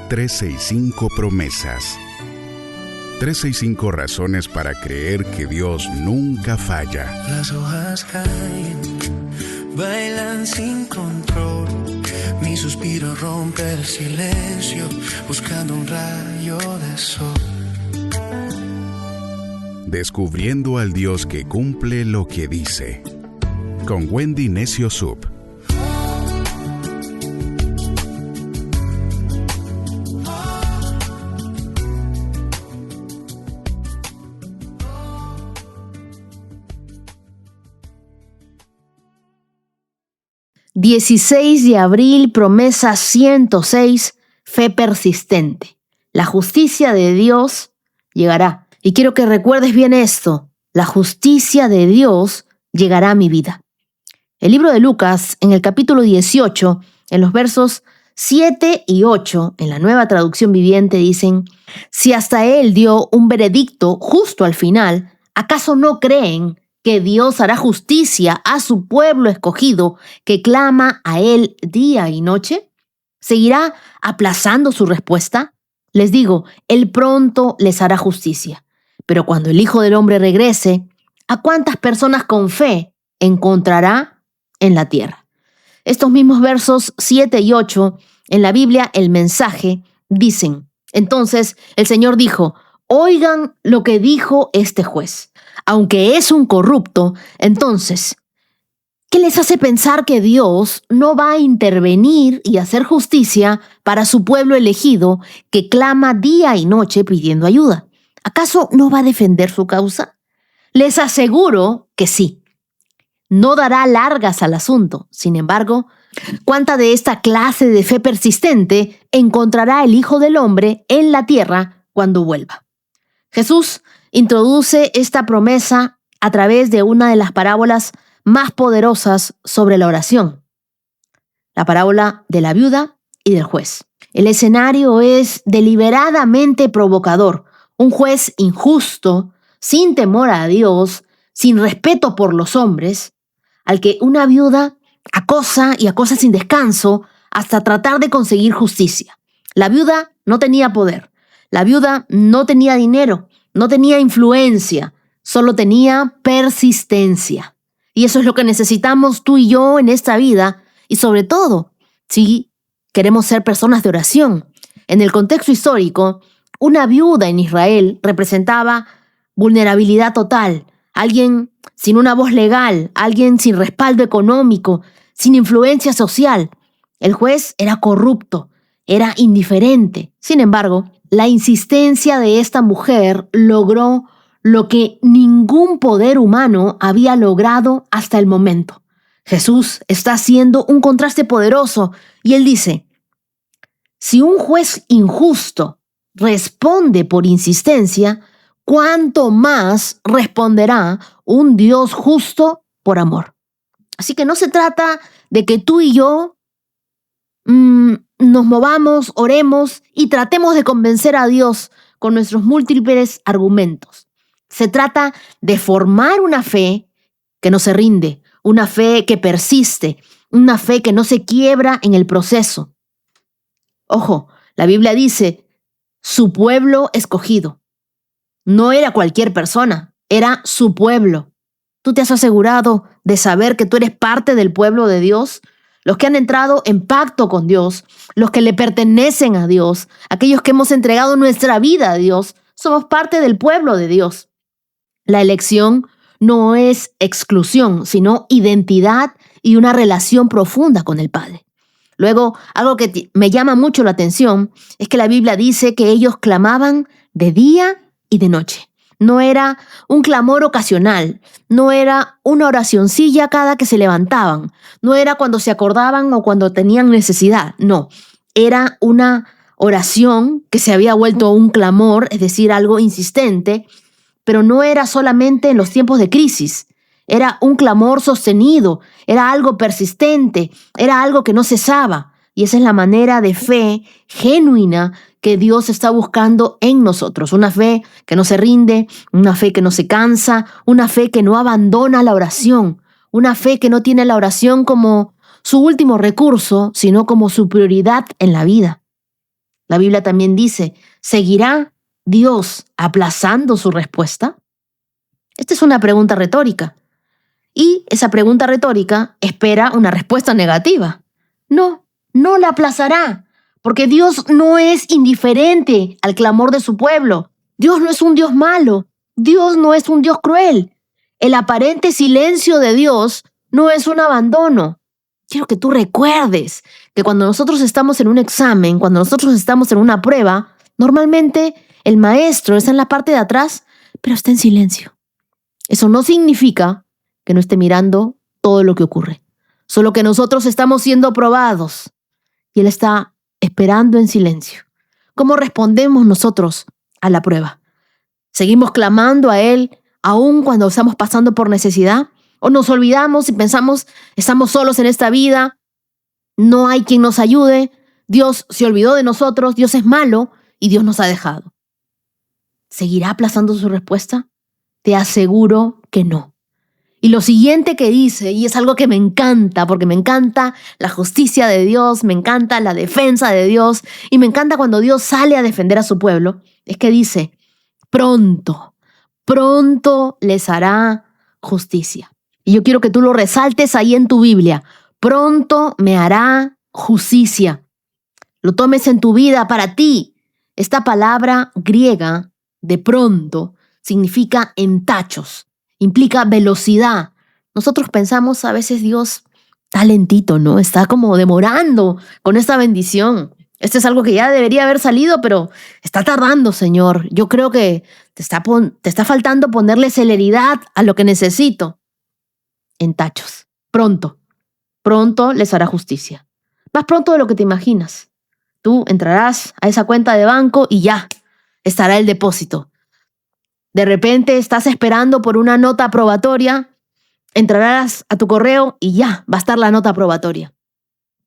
365 promesas. 365 razones para creer que Dios nunca falla. Las hojas caen, bailan sin control. Mi suspiro rompe el silencio, buscando un rayo de sol. Descubriendo al Dios que cumple lo que dice. Con Wendy Necio Sub. ...16 de abril, promesa 106, fe persistente. La justicia de Dios llegará. Y quiero que recuerdes bien esto: la justicia de Dios llegará a mi vida. El libro de Lucas, en el capítulo 18, en los versos 7 y 8, en la Nueva Traducción Viviente, dicen: si hasta Él dio un veredicto justo al final, ¿acaso no creen que Dios hará justicia a su pueblo escogido que clama a Él día y noche? ¿Seguirá aplazando su respuesta? Les digo, Él pronto les hará justicia. Pero cuando el Hijo del Hombre regrese, ¿a cuántas personas con fe encontrará en la tierra? Estos mismos versos 7 y 8 en la Biblia, el Mensaje, dicen: entonces el Señor dijo: oigan lo que dijo este juez. Aunque es un corrupto, entonces, ¿qué les hace pensar que Dios no va a intervenir y hacer justicia para su pueblo elegido que clama día y noche pidiendo ayuda? ¿Acaso no va a defender su causa? Les aseguro que sí. No dará largas al asunto. Sin embargo, ¿cuánta de esta clase de fe persistente encontrará el Hijo del Hombre en la tierra cuando vuelva? Jesús introduce esta promesa a través de una de las parábolas más poderosas sobre la oración, la parábola de la viuda y del juez. El escenario es deliberadamente provocador. Un juez injusto, sin temor a Dios, sin respeto por los hombres, al que una viuda acosa y acosa sin descanso hasta tratar de conseguir justicia. La viuda no tenía poder, la viuda no tenía dinero, no tenía influencia, solo tenía persistencia. Y eso es lo que necesitamos tú y yo en esta vida, y sobre todo, si queremos ser personas de oración. En el contexto histórico, una viuda en Israel representaba vulnerabilidad total, alguien sin una voz legal, alguien sin respaldo económico, sin influencia social. El juez era corrupto, era indiferente. Sin embargo, la insistencia de esta mujer logró lo que ningún poder humano había logrado hasta el momento. Jesús está haciendo un contraste poderoso y él dice: si un juez injusto responde por insistencia, ¿cuánto más responderá un Dios justo por amor? Así que no se trata de que tú y yo nos movamos, oremos y tratemos de convencer a Dios con nuestros múltiples argumentos. Se trata de formar una fe que no se rinde, una fe que persiste, una fe que no se quiebra en el proceso. Ojo, la Biblia dice: su pueblo escogido. No era cualquier persona, era su pueblo. ¿Tú te has asegurado de saber que tú eres parte del pueblo de Dios? Los que han entrado en pacto con Dios, los que le pertenecen a Dios, aquellos que hemos entregado nuestra vida a Dios, somos parte del pueblo de Dios. La elección no es exclusión, sino identidad y una relación profunda con el Padre. Luego, algo que me llama mucho la atención es que la Biblia dice que ellos clamaban de día y de noche. No era un clamor ocasional, no era una oracioncilla cada que se levantaban, no era cuando se acordaban o cuando tenían necesidad, no. Era una oración que se había vuelto un clamor, es decir, algo insistente, pero no era solamente en los tiempos de crisis. Era un clamor sostenido, era algo persistente, era algo que no cesaba. Y esa es la manera de fe genuina que Dios está buscando en nosotros. Una fe que no se rinde, una fe que no se cansa, una fe que no abandona la oración, una fe que no tiene la oración como su último recurso, sino como su prioridad en la vida. La Biblia también dice, ¿seguirá Dios aplazando su respuesta? Esta es una pregunta retórica. Y esa pregunta retórica espera una respuesta negativa. No, no la aplazará, porque Dios no es indiferente al clamor de su pueblo. Dios no es un Dios malo. Dios no es un Dios cruel. El aparente silencio de Dios no es un abandono. Quiero que tú recuerdes que cuando nosotros estamos en un examen, cuando nosotros estamos en una prueba, normalmente el maestro está en la parte de atrás, pero está en silencio. Eso no significa que no esté mirando todo lo que ocurre, solo que nosotros estamos siendo probados y Él está esperando en silencio. ¿Cómo respondemos nosotros a la prueba? ¿Seguimos clamando a Él aun cuando estamos pasando por necesidad? ¿O nos olvidamos y pensamos, estamos solos en esta vida, no hay quien nos ayude, Dios se olvidó de nosotros, Dios es malo y Dios nos ha dejado? ¿Seguirá aplazando su respuesta? Te aseguro que no. Y lo siguiente que dice, y es algo que me encanta, porque me encanta la justicia de Dios, me encanta la defensa de Dios, y me encanta cuando Dios sale a defender a su pueblo, es que dice, pronto les hará justicia. Y yo quiero que tú lo resaltes ahí en tu Biblia. Pronto me hará justicia. Lo tomes en tu vida para ti. Esta palabra griega de pronto significa en tachos, implica velocidad. Nosotros pensamos a veces Dios está lentito, ¿no? Está como demorando con esta bendición. Esto es algo que ya debería haber salido, pero está tardando, Señor. Yo creo que te está faltando ponerle celeridad a lo que necesito. En tachos. Pronto les hará justicia. Más pronto de lo que te imaginas. Tú entrarás a esa cuenta de banco y ya estará el depósito. De repente estás esperando por una nota aprobatoria, entrarás a tu correo y ya va a estar la nota aprobatoria.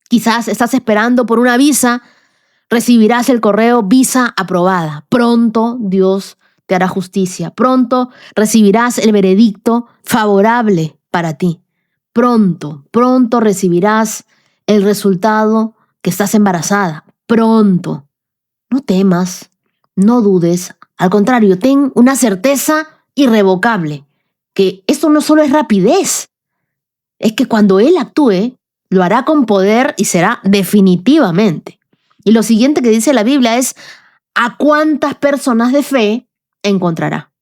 Quizás estás esperando por una visa, recibirás el correo visa aprobada. Pronto Dios te hará justicia. Pronto recibirás el veredicto favorable para ti. Pronto recibirás el resultado que estás embarazada. Pronto. No temas, no dudes. Al contrario, ten una certeza irrevocable, que esto no solo es rapidez, es que cuando Él actúe, lo hará con poder y será definitivamente. Y lo siguiente que dice la Biblia es, ¿a cuántas personas de fe encontrará?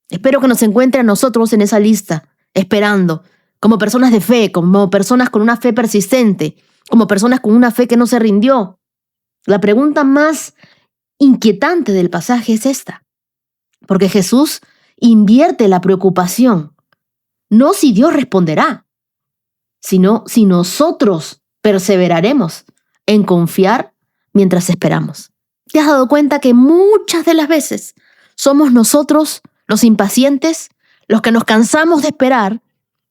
Espero que nos encuentre a nosotros en esa lista, esperando, como personas de fe, como personas con una fe persistente, como personas con una fe que no se rindió. La pregunta más inquietante del pasaje es esta, porque Jesús invierte la preocupación, no si Dios responderá, sino si nosotros perseveraremos en confiar mientras esperamos. ¿Te has dado cuenta que muchas de las veces somos nosotros los impacientes, los que nos cansamos de esperar,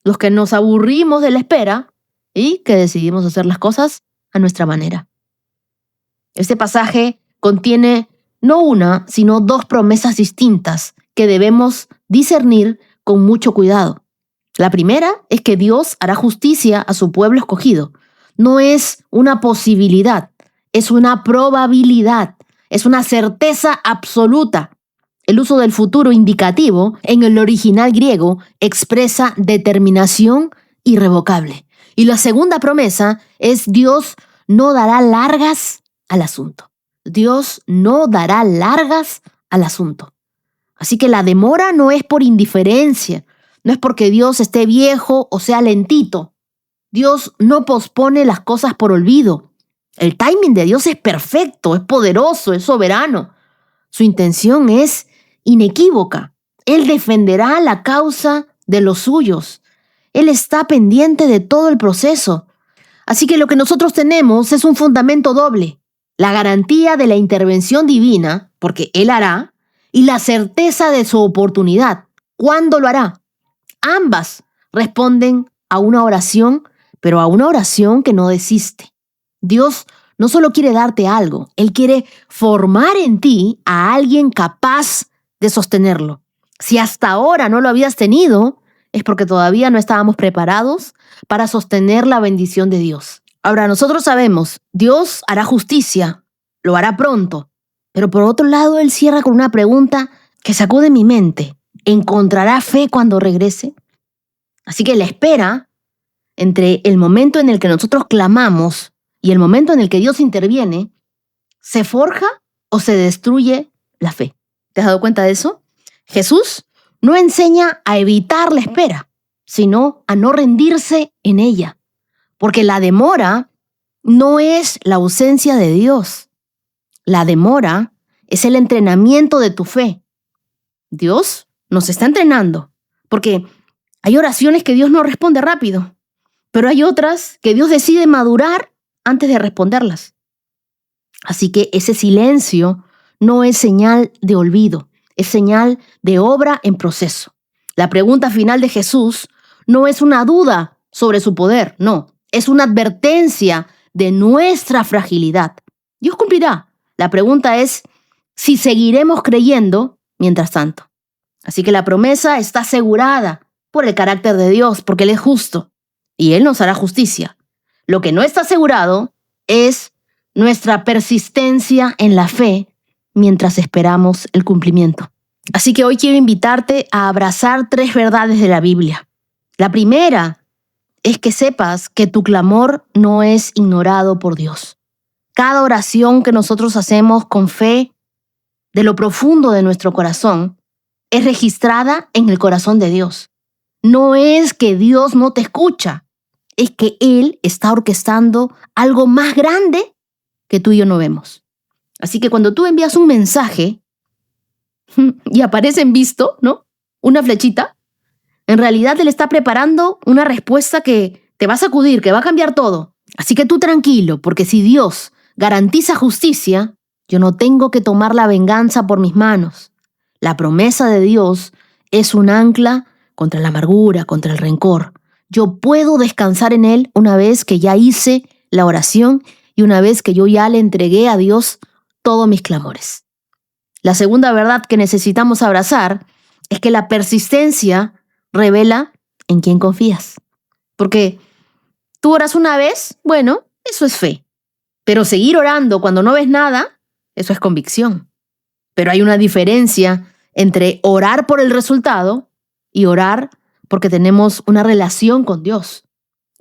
los que nos aburrimos de la espera y que decidimos hacer las cosas a nuestra manera? Este pasaje contiene no una, sino dos promesas distintas que debemos discernir con mucho cuidado. La primera es que Dios hará justicia a su pueblo escogido. No es una posibilidad, es una probabilidad, es una certeza absoluta. El uso del futuro indicativo en el original griego expresa determinación irrevocable. Y la segunda promesa es Dios no dará largas al asunto. Dios no dará largas al asunto. Así que la demora no es por indiferencia, no es porque Dios esté viejo o sea lentito. Dios no pospone las cosas por olvido. El timing de Dios es perfecto, es poderoso, es soberano. Su intención es inequívoca. Él defenderá la causa de los suyos. Él está pendiente de todo el proceso. Así que lo que nosotros tenemos es un fundamento doble. La garantía de la intervención divina, porque Él hará, y la certeza de su oportunidad. ¿Cuándo lo hará? Ambas responden a una oración, pero a una oración que no desiste. Dios no solo quiere darte algo, Él quiere formar en ti a alguien capaz de sostenerlo. Si hasta ahora no lo habías tenido, es porque todavía no estábamos preparados para sostener la bendición de Dios. Ahora, nosotros sabemos, Dios hará justicia lo hará pronto. Pero por otro lado, él cierra con una pregunta que sacó de mi mente. ¿Encontrará fe cuando regrese? Así que la espera entre el momento en el que nosotros clamamos y el momento en el que Dios interviene, ¿se forja o se destruye la fe? ¿Te has dado cuenta de eso? Jesús no enseña a evitar la espera, sino a no rendirse en ella. Porque la demora no es la ausencia de Dios. La demora es el entrenamiento de tu fe. Dios nos está entrenando, porque hay oraciones que Dios no responde rápido, pero hay otras que Dios decide madurar antes de responderlas. Así que ese silencio no es señal de olvido, es señal de obra en proceso. La pregunta final de Jesús no es una duda sobre su poder, no, es una advertencia de nuestra fragilidad. Dios cumplirá. La pregunta es si seguiremos creyendo mientras tanto. Así que la promesa está asegurada por el carácter de Dios, porque Él es justo y Él nos hará justicia. Lo que no está asegurado es nuestra persistencia en la fe mientras esperamos el cumplimiento. Así que hoy quiero invitarte a abrazar 3 verdades de la Biblia. La primera es que sepas que tu clamor no es ignorado por Dios. Cada oración que nosotros hacemos con fe de lo profundo de nuestro corazón es registrada en el corazón de Dios. No es que Dios no te escucha, es que Él está orquestando algo más grande que tú y yo no vemos. Así que cuando tú envías un mensaje y aparece en visto, ¿no? Una flechita, en realidad Él está preparando una respuesta que te va a sacudir, que va a cambiar todo. Así que tú tranquilo, porque si Dios garantiza justicia, yo no tengo que tomar la venganza por mis manos. La promesa de Dios es un ancla contra la amargura, contra el rencor. Yo puedo descansar en Él una vez que ya hice la oración y una vez que yo ya le entregué a Dios todos mis clamores. La segunda verdad que necesitamos abrazar es que la persistencia revela en quién confías. Porque tú oras una vez, bueno, eso es fe. Pero seguir orando cuando no ves nada, eso es convicción. Pero hay una diferencia entre orar por el resultado y orar porque tenemos una relación con Dios.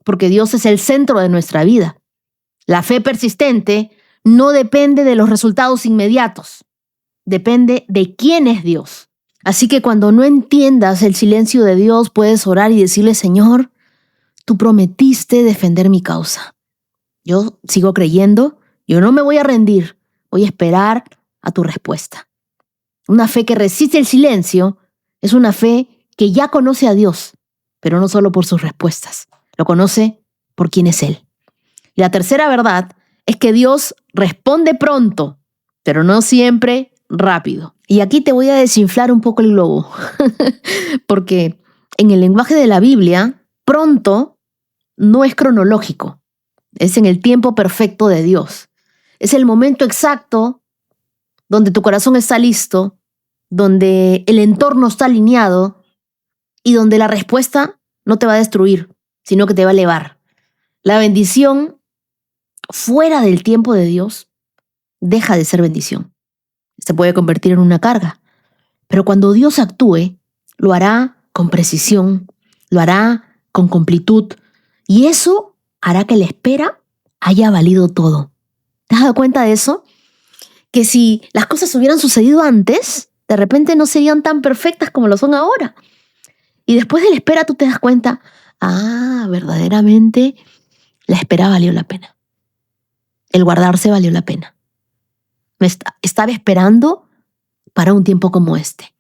Porque Dios es el centro de nuestra vida. La fe persistente no depende de los resultados inmediatos. Depende de quién es Dios. Así que cuando no entiendas el silencio de Dios, puedes orar y decirle: Señor, tú prometiste defender mi causa. Yo sigo creyendo, yo no me voy a rendir, voy a esperar a tu respuesta. Una fe que resiste el silencio es una fe que ya conoce a Dios, pero no solo por sus respuestas, lo conoce por quién es Él. Y la tercera verdad es que Dios responde pronto, pero no siempre rápido. Y aquí te voy a desinflar un poco el globo, porque en el lenguaje de la Biblia, pronto no es cronológico, es en el tiempo perfecto de Dios. Es el momento exacto donde tu corazón está listo, donde el entorno está alineado y donde la respuesta no te va a destruir, sino que te va a elevar. La bendición fuera del tiempo de Dios deja de ser bendición. Se puede convertir en una carga. Pero cuando Dios actúe, lo hará con precisión, lo hará con completud, y eso hará que la espera haya valido todo. ¿Te has dado cuenta de eso? Que si las cosas hubieran sucedido antes, de repente no serían tan perfectas como lo son ahora. Y después de la espera tú te das cuenta, verdaderamente la espera valió la pena. El guardarse valió la pena. Estaba esperando para un tiempo como este.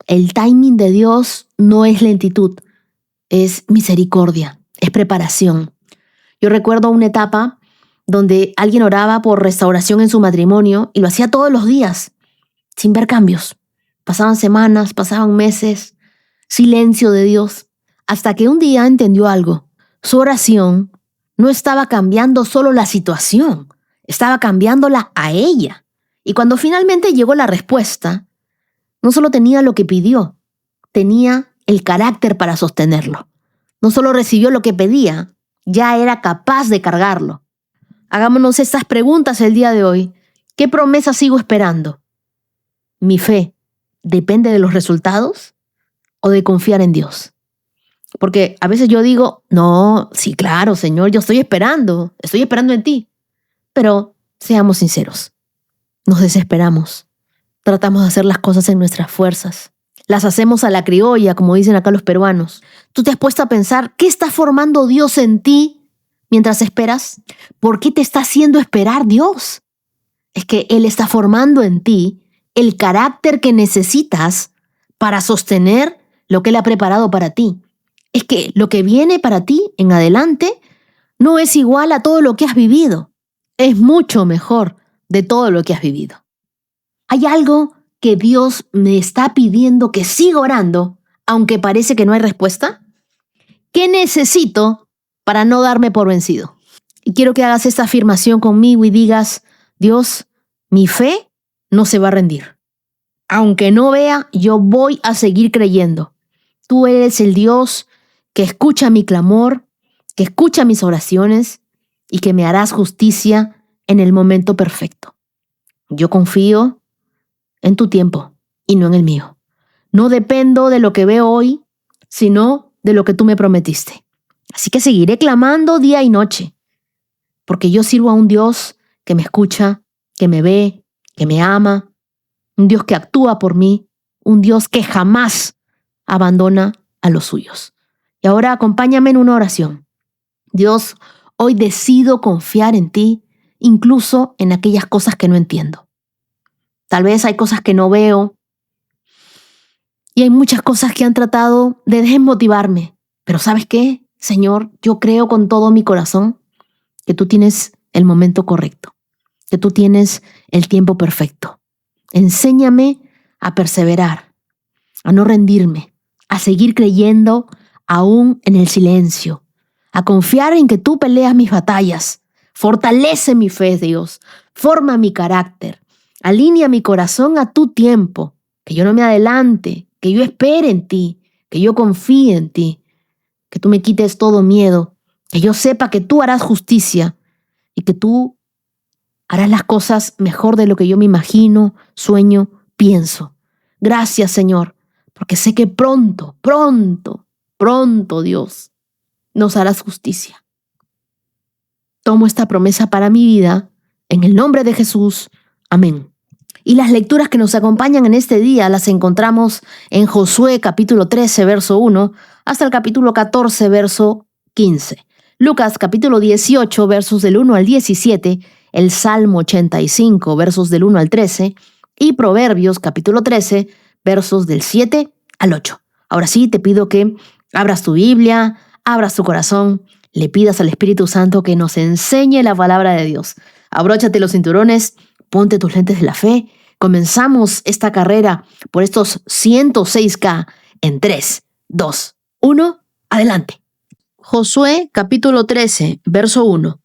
El timing de Dios no es lentitud, es misericordia, es preparación. Yo recuerdo una etapa donde alguien oraba por restauración en su matrimonio y lo hacía todos los días, sin ver cambios. Pasaban semanas, pasaban meses, silencio de Dios, hasta que un día entendió algo. Su oración no estaba cambiando solo la situación, estaba cambiándola a ella. Y cuando finalmente llegó la respuesta, no solo tenía lo que pidió, tenía el carácter para sostenerlo. No solo recibió lo que pedía, ya era capaz de cargarlo. Hagámonos estas preguntas el día de hoy. ¿Qué promesa sigo esperando? ¿Mi fe depende de los resultados o de confiar en Dios? Porque a veces yo digo, no, sí, claro, Señor, yo estoy esperando en ti. Pero seamos sinceros, nos desesperamos, tratamos de hacer las cosas en nuestras fuerzas, las hacemos a la criolla, como dicen acá los peruanos. ¿Tú te has puesto a pensar qué está formando Dios en ti mientras esperas? ¿Por qué te está haciendo esperar Dios? Es que Él está formando en ti el carácter que necesitas para sostener lo que Él ha preparado para ti. Es que lo que viene para ti en adelante no es igual a todo lo que has vivido. Es mucho mejor de todo lo que has vivido. Hay algo que Dios me está pidiendo que siga orando, aunque parece que no hay respuesta. ¿Qué necesito para no darme por vencido? Y quiero que hagas esta afirmación conmigo y digas, Dios, mi fe no se va a rendir. Aunque no vea, yo voy a seguir creyendo. Tú eres el Dios que escucha mi clamor, que escucha mis oraciones y que me harás justicia en el momento perfecto. Yo confío en tu tiempo y no en el mío. No dependo de lo que veo hoy, sino de lo que tú me prometiste. Así que seguiré clamando día y noche, porque yo sirvo a un Dios que me escucha, que me ve, que me ama, un Dios que actúa por mí, un Dios que jamás abandona a los suyos. Y ahora acompáñame en una oración. Dios, hoy decido confiar en ti, incluso en aquellas cosas que no entiendo. Tal vez hay cosas que no veo y hay muchas cosas que han tratado de desmotivarme. Pero ¿sabes qué, Señor? Yo creo con todo mi corazón que tú tienes el momento correcto, que tú tienes el tiempo perfecto. Enséñame a perseverar, a no rendirme, a seguir creyendo aún en el silencio, a confiar en que tú peleas mis batallas. Fortalece mi fe, Dios, forma mi carácter, alinea mi corazón a tu tiempo, que yo no me adelante, que yo espere en ti, que yo confíe en ti, que tú me quites todo miedo, que yo sepa que tú harás justicia y que tú harás las cosas mejor de lo que yo me imagino, sueño, pienso. Gracias, Señor, porque sé que pronto, Dios, nos harás justicia. Tomo esta promesa para mi vida, en el nombre de Jesús. Amén. Y las lecturas que nos acompañan en este día las encontramos en Josué capítulo 13, verso 1, hasta el capítulo 14, verso 15. Lucas capítulo 18, versos del 1 al 17, el Salmo 85, versos del 1 al 13, y Proverbios capítulo 13, versos del 7 al 8. Ahora sí, te pido que abras tu Biblia, abras tu corazón, le pidas al Espíritu Santo que nos enseñe la palabra de Dios. Abróchate los cinturones, ponte tus lentes de la fe. Comenzamos esta carrera por estos 106K en 3, 2, 1, adelante. Josué capítulo 13, verso 1.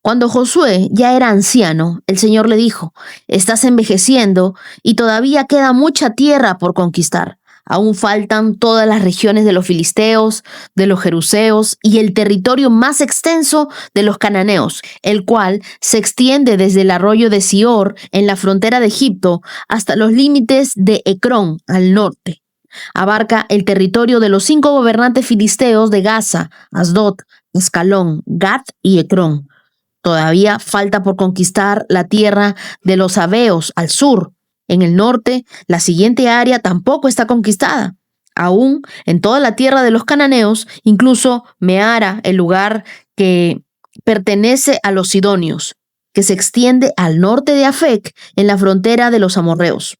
Cuando Josué ya era anciano, el Señor le dijo, estás envejeciendo y todavía queda mucha tierra por conquistar. Aún faltan todas las regiones de los filisteos, de los jeruseos y el territorio más extenso de los cananeos, el cual se extiende desde el arroyo de Sior en la frontera de Egipto hasta los límites de Ecrón al norte. Abarca el territorio de los 5 gobernantes filisteos de Gaza, Asdod, Ascalón, Gat y Ecrón. Todavía falta por conquistar la tierra de los Abeos al sur. En el norte, la siguiente área tampoco está conquistada. Aún en toda la tierra de los cananeos, incluso Meara, el lugar que pertenece a los sidonios, que se extiende al norte de Afec, en la frontera de los amorreos.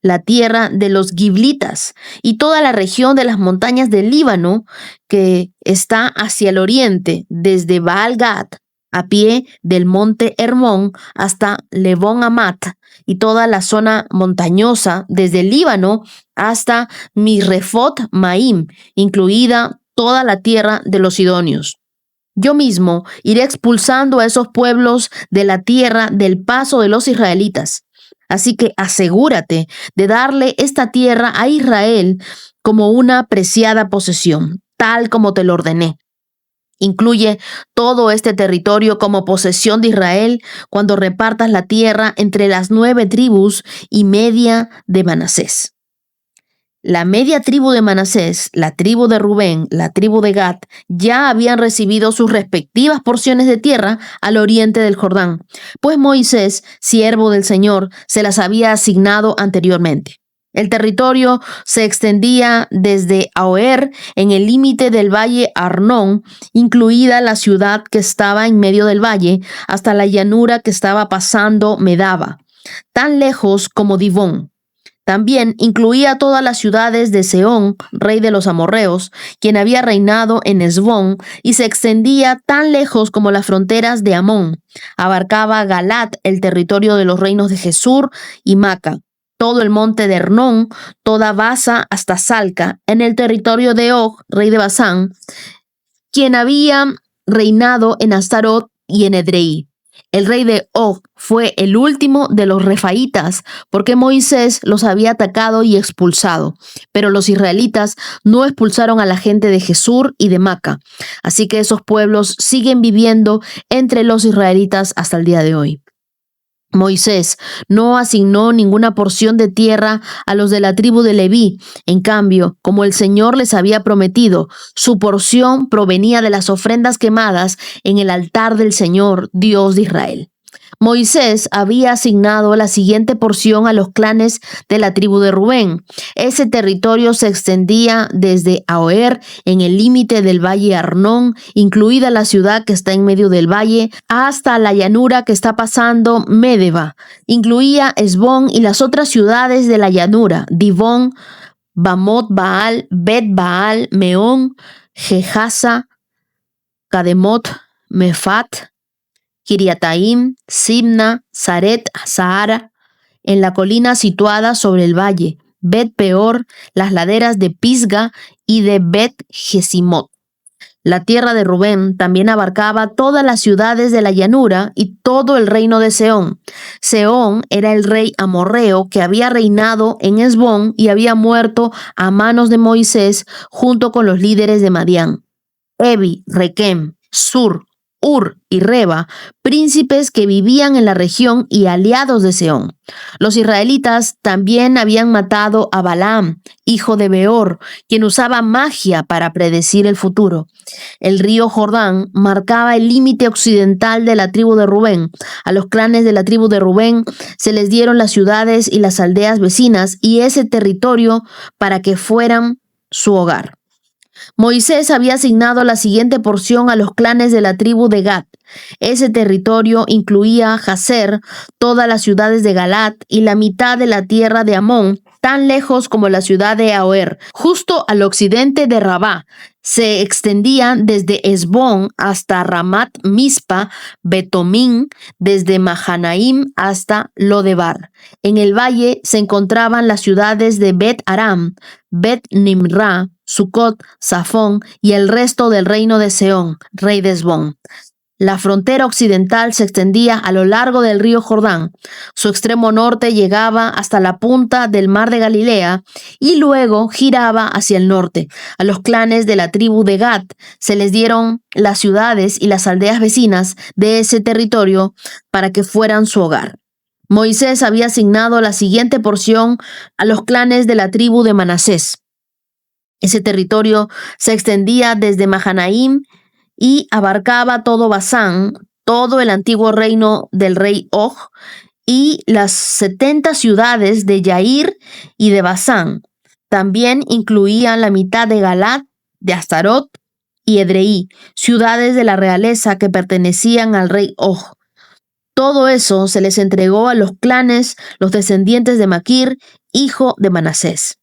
La tierra de los giblitas y toda la región de las montañas del Líbano, que está hacia el oriente, desde Baal-Gad, a pie del monte Hermón hasta Lebón Amat, y toda la zona montañosa desde el Líbano hasta Misrefot Maim, incluida toda la tierra de los sidonios. Yo mismo iré expulsando a esos pueblos de la tierra del paso de los israelitas. Así que asegúrate de darle esta tierra a Israel como una preciada posesión, tal como te lo ordené. Incluye todo este territorio como posesión de Israel cuando repartas la tierra entre las 9 tribus y media de Manasés. La media tribu de Manasés, la tribu de Rubén, la tribu de Gad, ya habían recibido sus respectivas porciones de tierra al oriente del Jordán, pues Moisés, siervo del Señor, se las había asignado anteriormente. El territorio se extendía desde Aroer, en el límite del valle Arnón, incluida la ciudad que estaba en medio del valle, hasta la llanura que estaba pasando Medaba, tan lejos como Dibón. También incluía todas las ciudades de Sehón, rey de los amorreos, quien había reinado en Hesbón, y se extendía tan lejos como las fronteras de Amón. Abarcaba Galat, el territorio de los reinos de Gesur y Maca, todo el monte de Hernón, toda Basa hasta Salca, en el territorio de Og, rey de Basán, quien había reinado en Astarot y en Edrei. El rey de Og fue el último de los refaitas, porque Moisés los había atacado y expulsado. Pero los israelitas no expulsaron a la gente de Gesur y de Maca. Así que esos pueblos siguen viviendo entre los israelitas hasta el día de hoy. Moisés no asignó ninguna porción de tierra a los de la tribu de Leví. En cambio, como el Señor les había prometido, su porción provenía de las ofrendas quemadas en el altar del Señor, Dios de Israel. Moisés había asignado la siguiente porción a los clanes de la tribu de Rubén. Ese territorio se extendía desde Aroer, en el límite del valle Arnón, incluida la ciudad que está en medio del valle, hasta la llanura que está pasando Medeba. Incluía Hesbón y las otras ciudades de la llanura, Dibón, Bamot Baal, Bet Baal, Meón, Jehasa, Kademot, Mefat, Kiriataim, Simna, Saret, Sahara, en la colina situada sobre el valle, Bet Peor, las laderas de Pisga y de Bet Gesimot. La tierra de Rubén también abarcaba todas las ciudades de la llanura y todo el reino de Sehón. Sehón era el rey amorreo que había reinado en Hesbón y había muerto a manos de Moisés junto con los líderes de Madián. Evi, Requem, Sur, Ur y Reba, príncipes que vivían en la región y aliados de Sehón. Los israelitas también habían matado a Balaam, hijo de Beor, quien usaba magia para predecir el futuro. El río Jordán marcaba el límite occidental de la tribu de Rubén. A los clanes de la tribu de Rubén se les dieron las ciudades y las aldeas vecinas y ese territorio para que fueran su hogar. Moisés había asignado la siguiente porción a los clanes de la tribu de Gad. Ese territorio incluía Jazer, todas las ciudades de Galat y la mitad de la tierra de Amón, tan lejos como la ciudad de Aroer, justo al occidente de Rabá. Se extendían desde Hesbón hasta Ramat Mispa, Betomín, desde Mahanaim hasta Lodebar. En el valle se encontraban las ciudades de Bet Aram, Bet Nimra, Sucot, Safón y el resto del reino de Sehón, rey de Hesbón. La frontera occidental se extendía a lo largo del río Jordán. Su extremo norte llegaba hasta la punta del mar de Galilea y luego giraba hacia el norte. A los clanes de la tribu de Gad se les dieron las ciudades y las aldeas vecinas de ese territorio para que fueran su hogar. Moisés había asignado la siguiente porción a los clanes de la tribu de Manasés. Ese territorio se extendía desde Mahanaim y abarcaba todo Basán, todo el antiguo reino del rey Og y las 70 ciudades de Yair y de Basán. También incluía la mitad de Galat, de Astarot y Edrei, ciudades de la realeza que pertenecían al rey Og. Todo eso se les entregó a los clanes, los descendientes de Maquir, hijo de Manasés.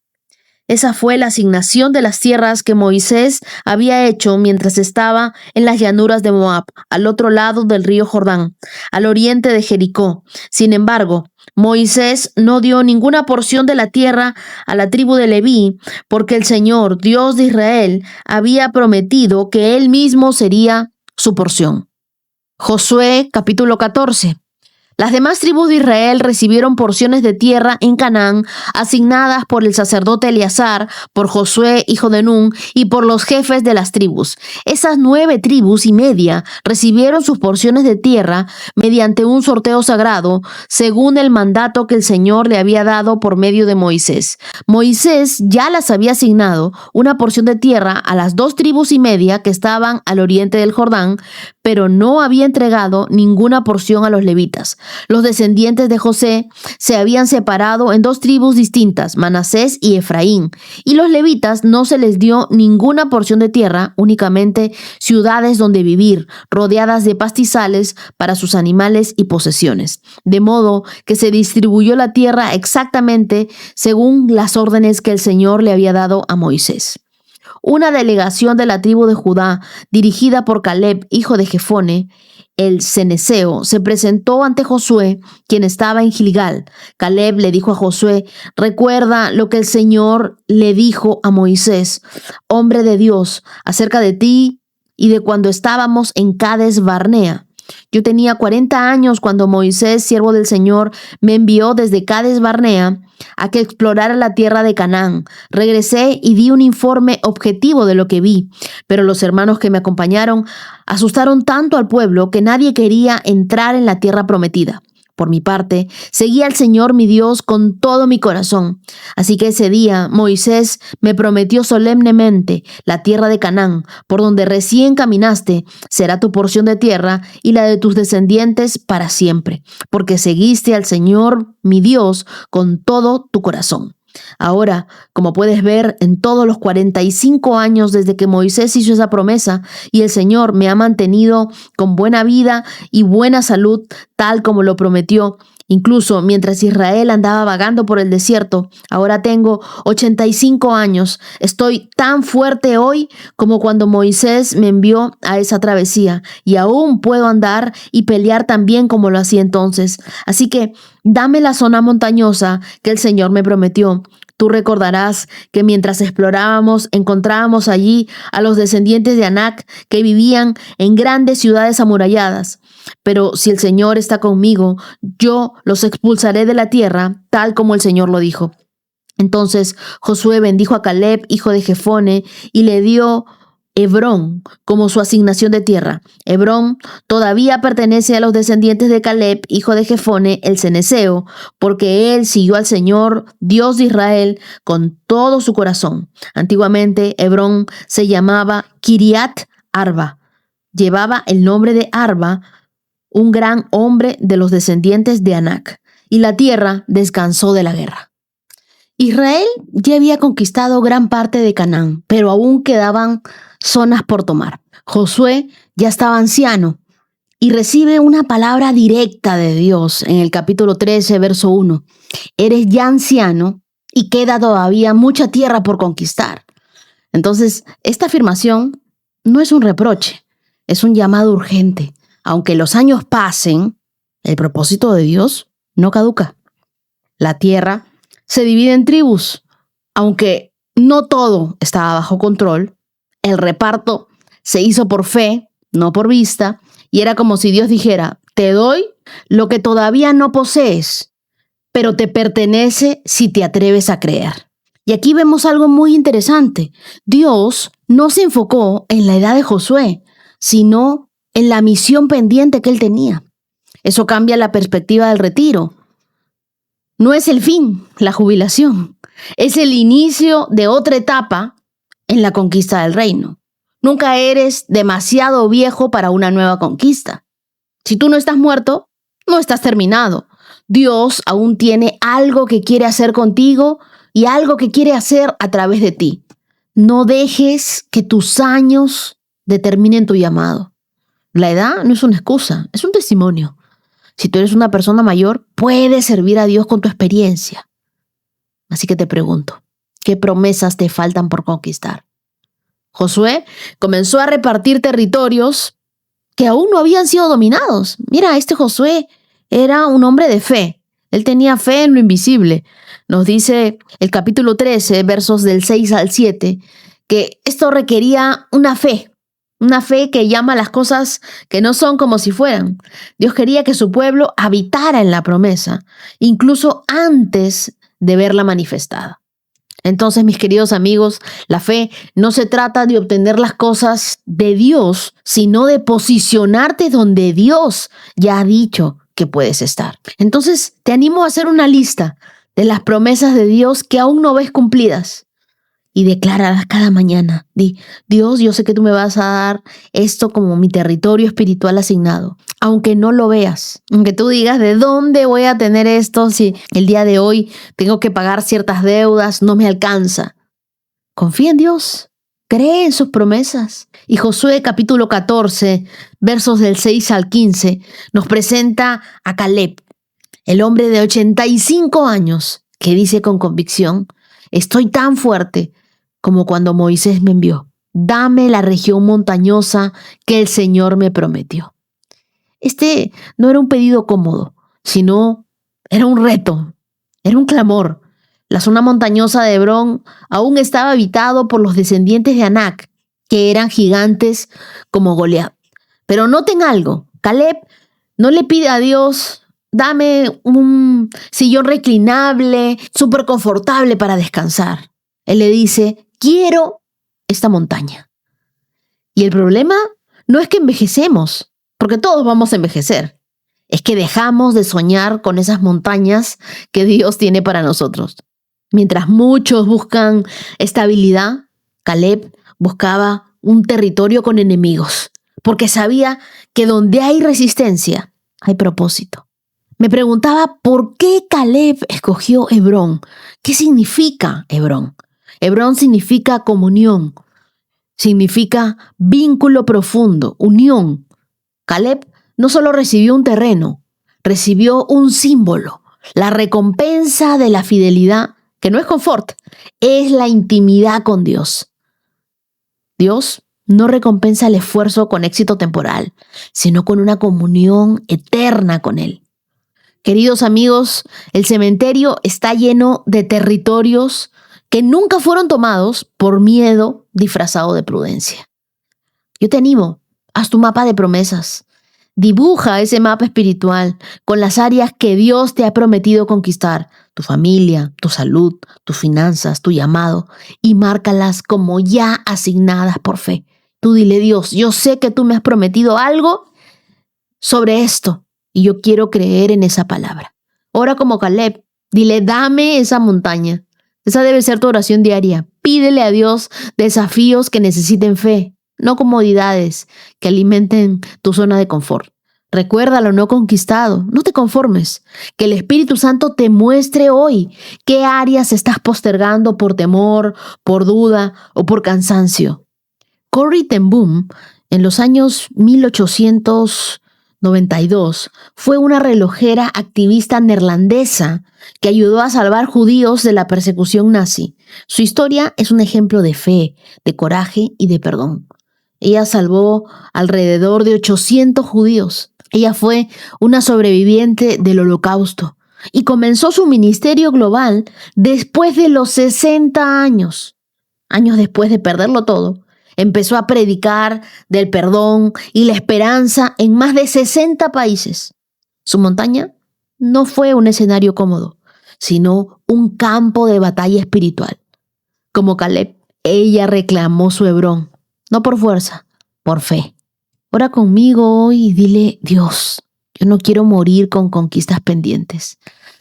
Esa fue la asignación de las tierras que Moisés había hecho mientras estaba en las llanuras de Moab, al otro lado del río Jordán, al oriente de Jericó. Sin embargo, Moisés no dio ninguna porción de la tierra a la tribu de Leví, porque el Señor, Dios de Israel, había prometido que él mismo sería su porción. Josué capítulo 14. Las demás tribus de Israel recibieron porciones de tierra en Canaán, asignadas por el sacerdote Eleazar, por Josué, hijo de Nun, y por los jefes de las tribus. Esas 9 tribus y media recibieron sus porciones de tierra mediante un sorteo sagrado, según el mandato que el Señor le había dado por medio de Moisés. Moisés ya las había asignado una porción de tierra a las 2 tribus y media que estaban al oriente del Jordán, pero no había entregado ninguna porción a los levitas. Los descendientes de José se habían separado en 2 tribus distintas, Manasés y Efraín, y los levitas no se les dio ninguna porción de tierra, únicamente ciudades donde vivir, rodeadas de pastizales para sus animales y posesiones. De modo que se distribuyó la tierra exactamente según las órdenes que el Señor le había dado a Moisés. Una delegación de la tribu de Judá, dirigida por Caleb, hijo de Jefone, el ceneseo, se presentó ante Josué, quien estaba en Gilgal. Caleb le dijo a Josué: recuerda lo que el Señor le dijo a Moisés, hombre de Dios, acerca de ti y de cuando estábamos en Cades Barnea. Yo tenía 40 años cuando Moisés, siervo del Señor, me envió desde Cades Barnea a que explorara la tierra de Canaán. Regresé y di un informe objetivo de lo que vi, pero los hermanos que me acompañaron asustaron tanto al pueblo que nadie quería entrar en la tierra prometida. Por mi parte, seguí al Señor mi Dios con todo mi corazón. Así que ese día Moisés me prometió solemnemente: la tierra de Canaán, por donde recién caminaste, será tu porción de tierra y la de tus descendientes para siempre, porque seguiste al Señor mi Dios con todo tu corazón. Ahora, como puedes ver, en todos los 45 años desde que Moisés hizo esa promesa, y el Señor me ha mantenido con buena vida y buena salud, tal como lo prometió, incluso mientras Israel andaba vagando por el desierto. Ahora tengo 85 años. Estoy tan fuerte hoy como cuando Moisés me envió a esa travesía, y aún puedo andar y pelear tan bien como lo hacía entonces. Así que dame la zona montañosa que el Señor me prometió. Tú recordarás que mientras explorábamos, encontrábamos allí a los descendientes de Anac que vivían en grandes ciudades amuralladas. Pero si el Señor está conmigo, yo los expulsaré de la tierra, tal como el Señor lo dijo. Entonces Josué bendijo a Caleb, hijo de Jefone, y le dio Hebrón como su asignación de tierra. Hebrón todavía pertenece a los descendientes de Caleb, hijo de Jefone, el ceneseo, porque él siguió al Señor, Dios de Israel, con todo su corazón. Antiguamente Hebrón se llamaba Kiriat Arba. Llevaba el nombre de Arba, un gran hombre de los descendientes de Anac, y la tierra descansó de la guerra. Israel ya había conquistado gran parte de Canaán, pero aún quedaban zonas por tomar. Josué ya estaba anciano y recibe una palabra directa de Dios en el capítulo 13, verso 1. Eres ya anciano y queda todavía mucha tierra por conquistar. Entonces, esta afirmación no es un reproche, es un llamado urgente. Aunque los años pasen, el propósito de Dios no caduca. La tierra se divide en tribus. Aunque no todo estaba bajo control, el reparto se hizo por fe, no por vista, y era como si Dios dijera: te doy lo que todavía no posees, pero te pertenece si te atreves a creer. Y aquí vemos algo muy interesante. Dios no se enfocó en la edad de Josué, sino en la misión pendiente que él tenía. Eso cambia la perspectiva del retiro. No es el fin, la jubilación. Es el inicio de otra etapa en la conquista del reino. Nunca eres demasiado viejo para una nueva conquista. Si tú no estás muerto, no estás terminado. Dios aún tiene algo que quiere hacer contigo y algo que quiere hacer a través de ti. No dejes que tus años determinen tu llamado. La edad no es una excusa, es un testimonio. Si tú eres una persona mayor, puedes servir a Dios con tu experiencia. Así que te pregunto, ¿qué promesas te faltan por conquistar? Josué comenzó a repartir territorios que aún no habían sido dominados. Mira, este Josué era un hombre de fe. Él tenía fe en lo invisible. Nos dice el capítulo 13, versos del 6 al 7, que esto requería una fe Una fe que llama a las cosas que no son como si fueran. Dios quería que su pueblo habitara en la promesa, incluso antes de verla manifestada. Entonces, mis queridos amigos, la fe no se trata de obtener las cosas de Dios, sino de posicionarte donde Dios ya ha dicho que puedes estar. Entonces, te animo a hacer una lista de las promesas de Dios que aún no ves cumplidas y decláralas cada mañana. Di: Dios, yo sé que tú me vas a dar esto como mi territorio espiritual asignado. Aunque no lo veas, aunque tú digas: ¿de dónde voy a tener esto si el día de hoy tengo que pagar ciertas deudas, no me alcanza? Confía en Dios, cree en sus promesas. Y Josué capítulo 14, versos del 6 al 15, nos presenta a Caleb, el hombre de 85 años, que dice con convicción: estoy tan fuerte como cuando Moisés me envió. Dame la región montañosa que el Señor me prometió. Este no era un pedido cómodo, sino era un reto, era un clamor. La zona montañosa de Hebrón aún estaba habitado por los descendientes de Anac, que eran gigantes como Goliat. Pero noten algo, Caleb no le pide a Dios: dame un sillón reclinable, súper confortable para descansar. Él le dice: quiero esta montaña. Y el problema no es que envejecemos, porque todos vamos a envejecer. Es que dejamos de soñar con esas montañas que Dios tiene para nosotros. Mientras muchos buscan estabilidad, Caleb buscaba un territorio con enemigos, porque sabía que donde hay resistencia, hay propósito. Me preguntaba por qué Caleb escogió Hebrón. ¿Qué significa Hebrón? Hebrón significa comunión, significa vínculo profundo, unión. Caleb no solo recibió un terreno, recibió un símbolo, la recompensa de la fidelidad, que no es confort, es la intimidad con Dios. Dios no recompensa el esfuerzo con éxito temporal, sino con una comunión eterna con Él. Queridos amigos, el cementerio está lleno de territorios que nunca fueron tomados por miedo disfrazado de prudencia. Yo te animo, haz tu mapa de promesas. Dibuja ese mapa espiritual con las áreas que Dios te ha prometido conquistar: tu familia, tu salud, tus finanzas, tu llamado, y márcalas como ya asignadas por fe. Tú dile: Dios, yo sé que tú me has prometido algo sobre esto y yo quiero creer en esa palabra. Ora como Caleb, dile: dame esa montaña. Esa debe ser tu oración diaria. Pídele a Dios desafíos que necesiten fe, no comodidades que alimenten tu zona de confort. Recuerda lo no conquistado, no te conformes. Que el Espíritu Santo te muestre hoy qué áreas estás postergando por temor, por duda o por cansancio. Corrie ten Boom, en los años 1892, fue una relojera activista neerlandesa que ayudó a salvar judíos de la persecución nazi. Su historia es un ejemplo de fe, de coraje y de perdón. Ella salvó alrededor de 800 judíos. Ella fue una sobreviviente del Holocausto y comenzó su ministerio global después de los 60 años. Años después de perderlo todo, empezó a predicar del perdón y la esperanza en más de 60 países. Su montaña no fue un escenario cómodo, sino un campo de batalla espiritual. Como Caleb, ella reclamó su Hebrón, no por fuerza, por fe. Ora conmigo hoy y dile: Dios, yo no quiero morir con conquistas pendientes.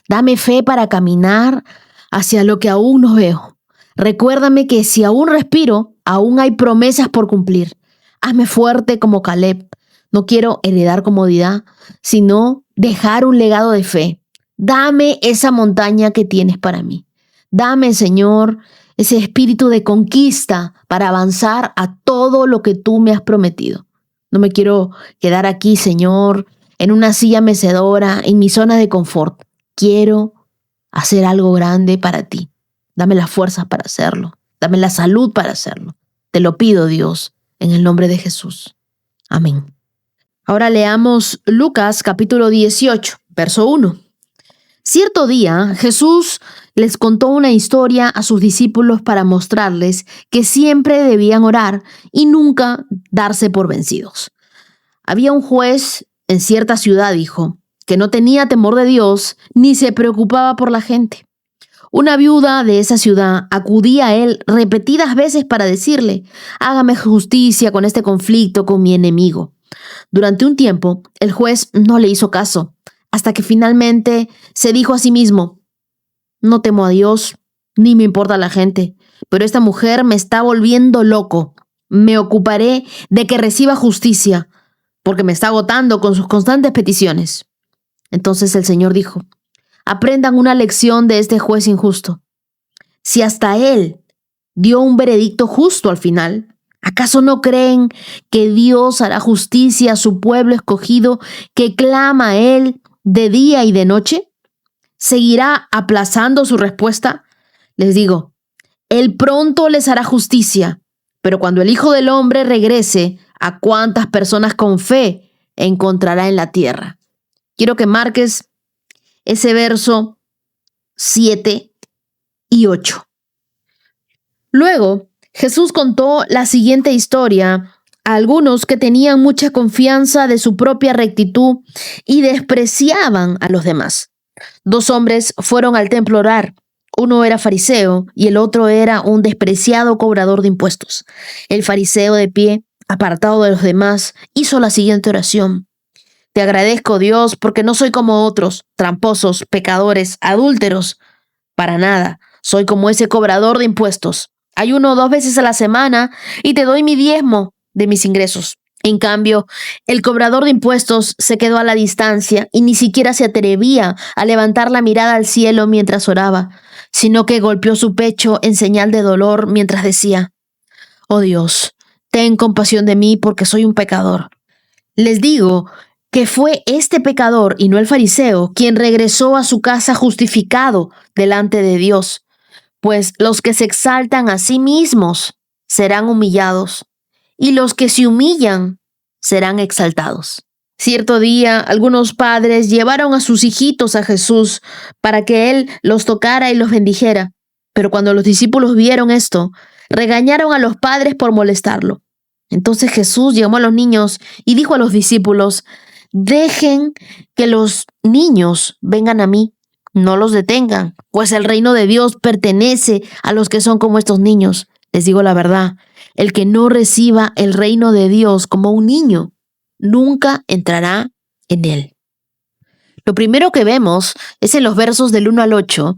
Dame fe para caminar hacia lo que aún no veo. Recuérdame que si aún respiro, aún hay promesas por cumplir. Hazme fuerte como Caleb. No quiero heredar comodidad, sino dejar un legado de fe. Dame esa montaña que tienes para mí. Dame, Señor, ese espíritu de conquista para avanzar a todo lo que tú me has prometido. No me quiero quedar aquí, Señor, en una silla mecedora, en mi zona de confort. Quiero hacer algo grande para ti. Dame las fuerzas para hacerlo. Dame la salud para hacerlo. Te lo pido, Dios, en el nombre de Jesús. Amén. Ahora leamos Lucas capítulo 18, verso 1. Cierto día, Jesús les contó una historia a sus discípulos para mostrarles que siempre debían orar y nunca darse por vencidos. Había un juez en cierta ciudad, dijo, que no tenía temor de Dios ni se preocupaba por la gente. Una viuda de esa ciudad acudía a él repetidas veces para decirle: hágame justicia con este conflicto con mi enemigo. Durante un tiempo, el juez no le hizo caso, hasta que finalmente se dijo a sí mismo: no temo a Dios, ni me importa la gente, pero esta mujer me está volviendo loco. Me ocuparé de que reciba justicia, porque me está agotando con sus constantes peticiones. Entonces el Señor dijo: aprendan una lección de este juez injusto. Si hasta él dio un veredicto justo al final, ¿acaso no creen que Dios hará justicia a su pueblo escogido que clama a él de día y de noche? ¿Seguirá aplazando su respuesta? Les digo, él pronto les hará justicia, pero cuando el Hijo del Hombre regrese, ¿a cuántas personas con fe encontrará en la tierra? Quiero que marques ese verso 7 y 8. Luego, Jesús contó la siguiente historia a algunos que tenían mucha confianza de su propia rectitud y despreciaban a los demás. 2 hombres fueron al templo a orar. Uno era fariseo y el otro era un despreciado cobrador de impuestos. El fariseo, de pie, apartado de los demás, hizo la siguiente oración: te agradezco, Dios, porque no soy como otros, tramposos, pecadores, adúlteros. Para nada, soy como ese cobrador de impuestos. Ayuno 2 veces a la semana y te doy mi diezmo de mis ingresos. En cambio, el cobrador de impuestos se quedó a la distancia y ni siquiera se atrevía a levantar la mirada al cielo mientras oraba, sino que golpeó su pecho en señal de dolor mientras decía: oh Dios, ten compasión de mí porque soy un pecador. Les digo que fue este pecador y no el fariseo quien regresó a su casa justificado delante de Dios, pues los que se exaltan a sí mismos serán humillados y los que se humillan serán exaltados. Cierto día, algunos padres llevaron a sus hijitos a Jesús para que él los tocara y los bendijera, pero cuando los discípulos vieron esto, regañaron a los padres por molestarlo. Entonces Jesús llamó a los niños y dijo a los discípulos: dejen que los niños vengan a mí, no los detengan, pues el reino de Dios pertenece a los que son como estos niños. Les digo la verdad, el que no reciba el reino de Dios como un niño, nunca entrará en él. Lo primero que vemos es en los versos del 1 al 8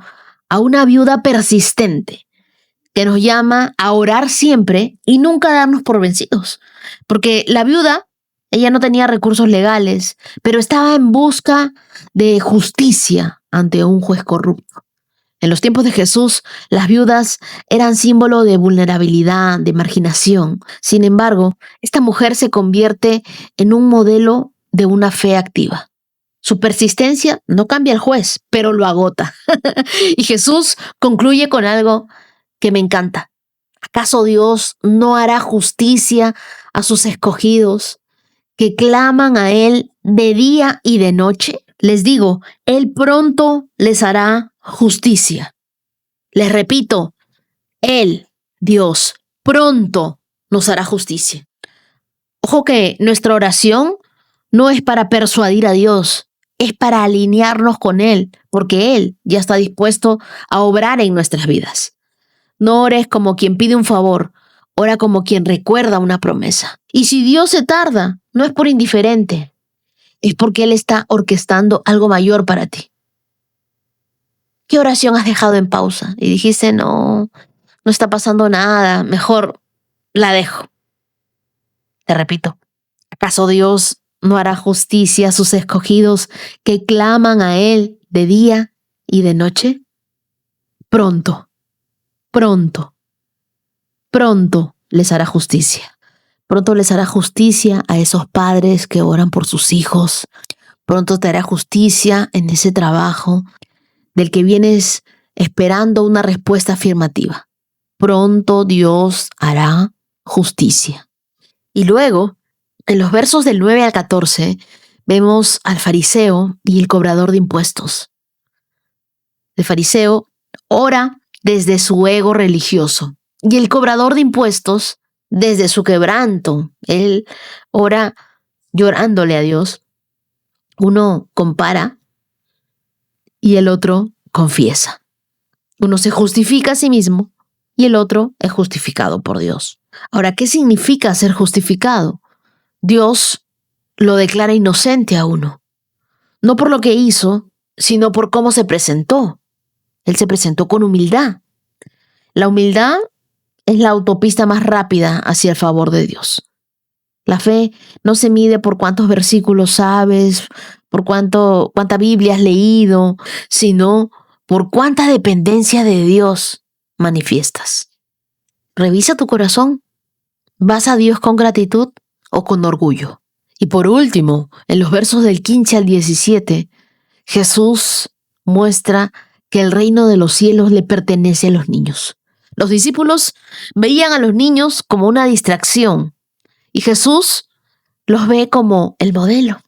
a una viuda persistente que nos llama a orar siempre y nunca darnos por vencidos, porque la viuda, ella no tenía recursos legales, pero estaba en busca de justicia ante un juez corrupto. En los tiempos de Jesús, las viudas eran símbolo de vulnerabilidad, de marginación. Sin embargo, esta mujer se convierte en un modelo de una fe activa. Su persistencia no cambia al juez, pero lo agota. Y Jesús concluye con algo que me encanta. ¿Acaso Dios no hará justicia a sus escogidos que claman a Él de día y de noche? Les digo, Él pronto les hará justicia. Les repito, Él, Dios, pronto nos hará justicia. Ojo que nuestra oración no es para persuadir a Dios, es para alinearnos con Él, porque Él ya está dispuesto a obrar en nuestras vidas. No ores como quien pide un favor, ora como quien recuerda una promesa. Y si Dios se tarda, no es por indiferente, es porque Él está orquestando algo mayor para ti. ¿Qué oración has dejado en pausa? Y dijiste, no está pasando nada, mejor la dejo. Te repito, ¿acaso Dios no hará justicia a sus escogidos que claman a Él de día y de noche? Pronto les hará justicia. Pronto les hará justicia a esos padres que oran por sus hijos. Pronto te hará justicia en ese trabajo del que vienes esperando una respuesta afirmativa. Pronto Dios hará justicia. Y luego, en los versos del 9 al 14, vemos al fariseo y el cobrador de impuestos. El fariseo ora desde su ego religioso y el cobrador de impuestos desde su quebranto. Él ora llorándole a Dios. Uno compara y el otro confiesa. Uno se justifica a sí mismo y el otro es justificado por Dios. Ahora, ¿qué significa ser justificado? Dios lo declara inocente a uno, no por lo que hizo, sino por cómo se presentó. Él se presentó con humildad. La humildad es la autopista más rápida hacia el favor de Dios. La fe no se mide por cuántos versículos sabes, por cuánta Biblia has leído, sino por cuánta dependencia de Dios manifiestas. Revisa tu corazón. ¿Vas a Dios con gratitud o con orgullo? Y por último, en los versos del 15 al 17, Jesús muestra que el reino de los cielos le pertenece a los niños. Los discípulos veían a los niños como una distracción y Jesús los ve como el modelo.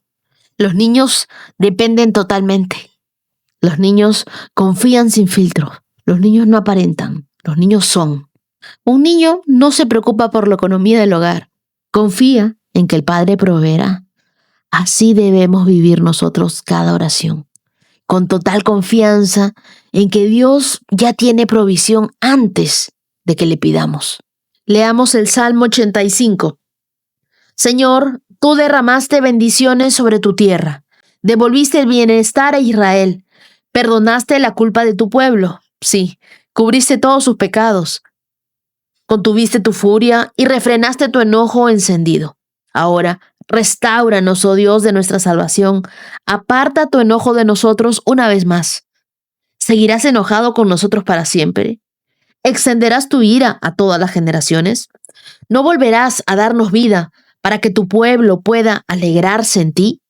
Los niños dependen totalmente. Los niños confían sin filtro. Los niños no aparentan. Los niños son. Un niño no se preocupa por la economía del hogar. Confía en que el Padre proveerá. Así debemos vivir nosotros cada oración, con total confianza en que Dios ya tiene provisión antes de que le pidamos. Leamos el Salmo 85. Señor, tú derramaste bendiciones sobre tu tierra, devolviste el bienestar a Israel, perdonaste la culpa de tu pueblo, sí, cubriste todos sus pecados, contuviste tu furia y refrenaste tu enojo encendido. Ahora, restáuranos, oh Dios de nuestra salvación, aparta tu enojo de nosotros una vez más. ¿Seguirás enojado con nosotros para siempre? ¿Extenderás tu ira a todas las generaciones? ¿No volverás a darnos vida para que tu pueblo pueda alegrarse en ti?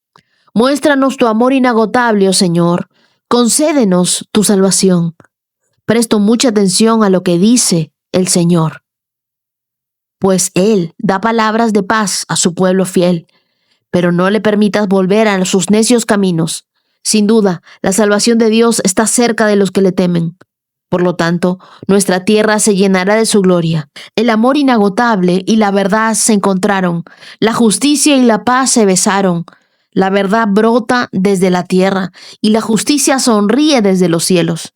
Muéstranos tu amor inagotable, oh Señor. Concédenos tu salvación. Presto mucha atención a lo que dice el Señor, pues Él da palabras de paz a su pueblo fiel, pero no le permitas volver a sus necios caminos. Sin duda, la salvación de Dios está cerca de los que le temen. Por lo tanto, nuestra tierra se llenará de su gloria. El amor inagotable y la verdad se encontraron. La justicia y la paz se besaron. La verdad brota desde la tierra y la justicia sonríe desde los cielos.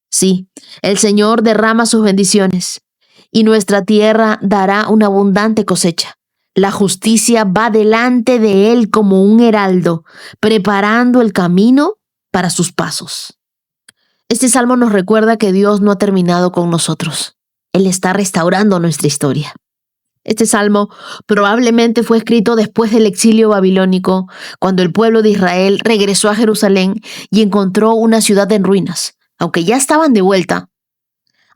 Sí, el Señor derrama sus bendiciones y nuestra tierra dará una abundante cosecha. La justicia va delante de Él como un heraldo, preparando el camino para sus pasos. Este salmo nos recuerda que Dios no ha terminado con nosotros. Él está restaurando nuestra historia. Este salmo probablemente fue escrito después del exilio babilónico, cuando el pueblo de Israel regresó a Jerusalén y encontró una ciudad en ruinas. Aunque ya estaban de vuelta,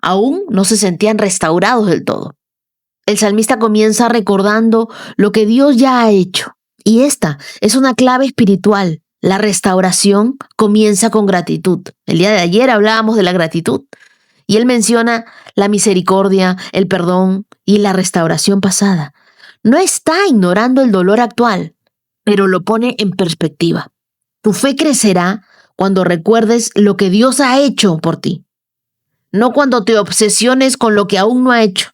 aún no se sentían restaurados del todo. El salmista comienza recordando lo que Dios ya ha hecho. Y esta es una clave espiritual. La restauración comienza con gratitud. El día de ayer hablábamos de la gratitud y él menciona la misericordia, el perdón y la restauración pasada. No está ignorando el dolor actual, pero lo pone en perspectiva. Tu fe crecerá cuando recuerdes lo que Dios ha hecho por ti, no cuando te obsesiones con lo que aún no ha hecho.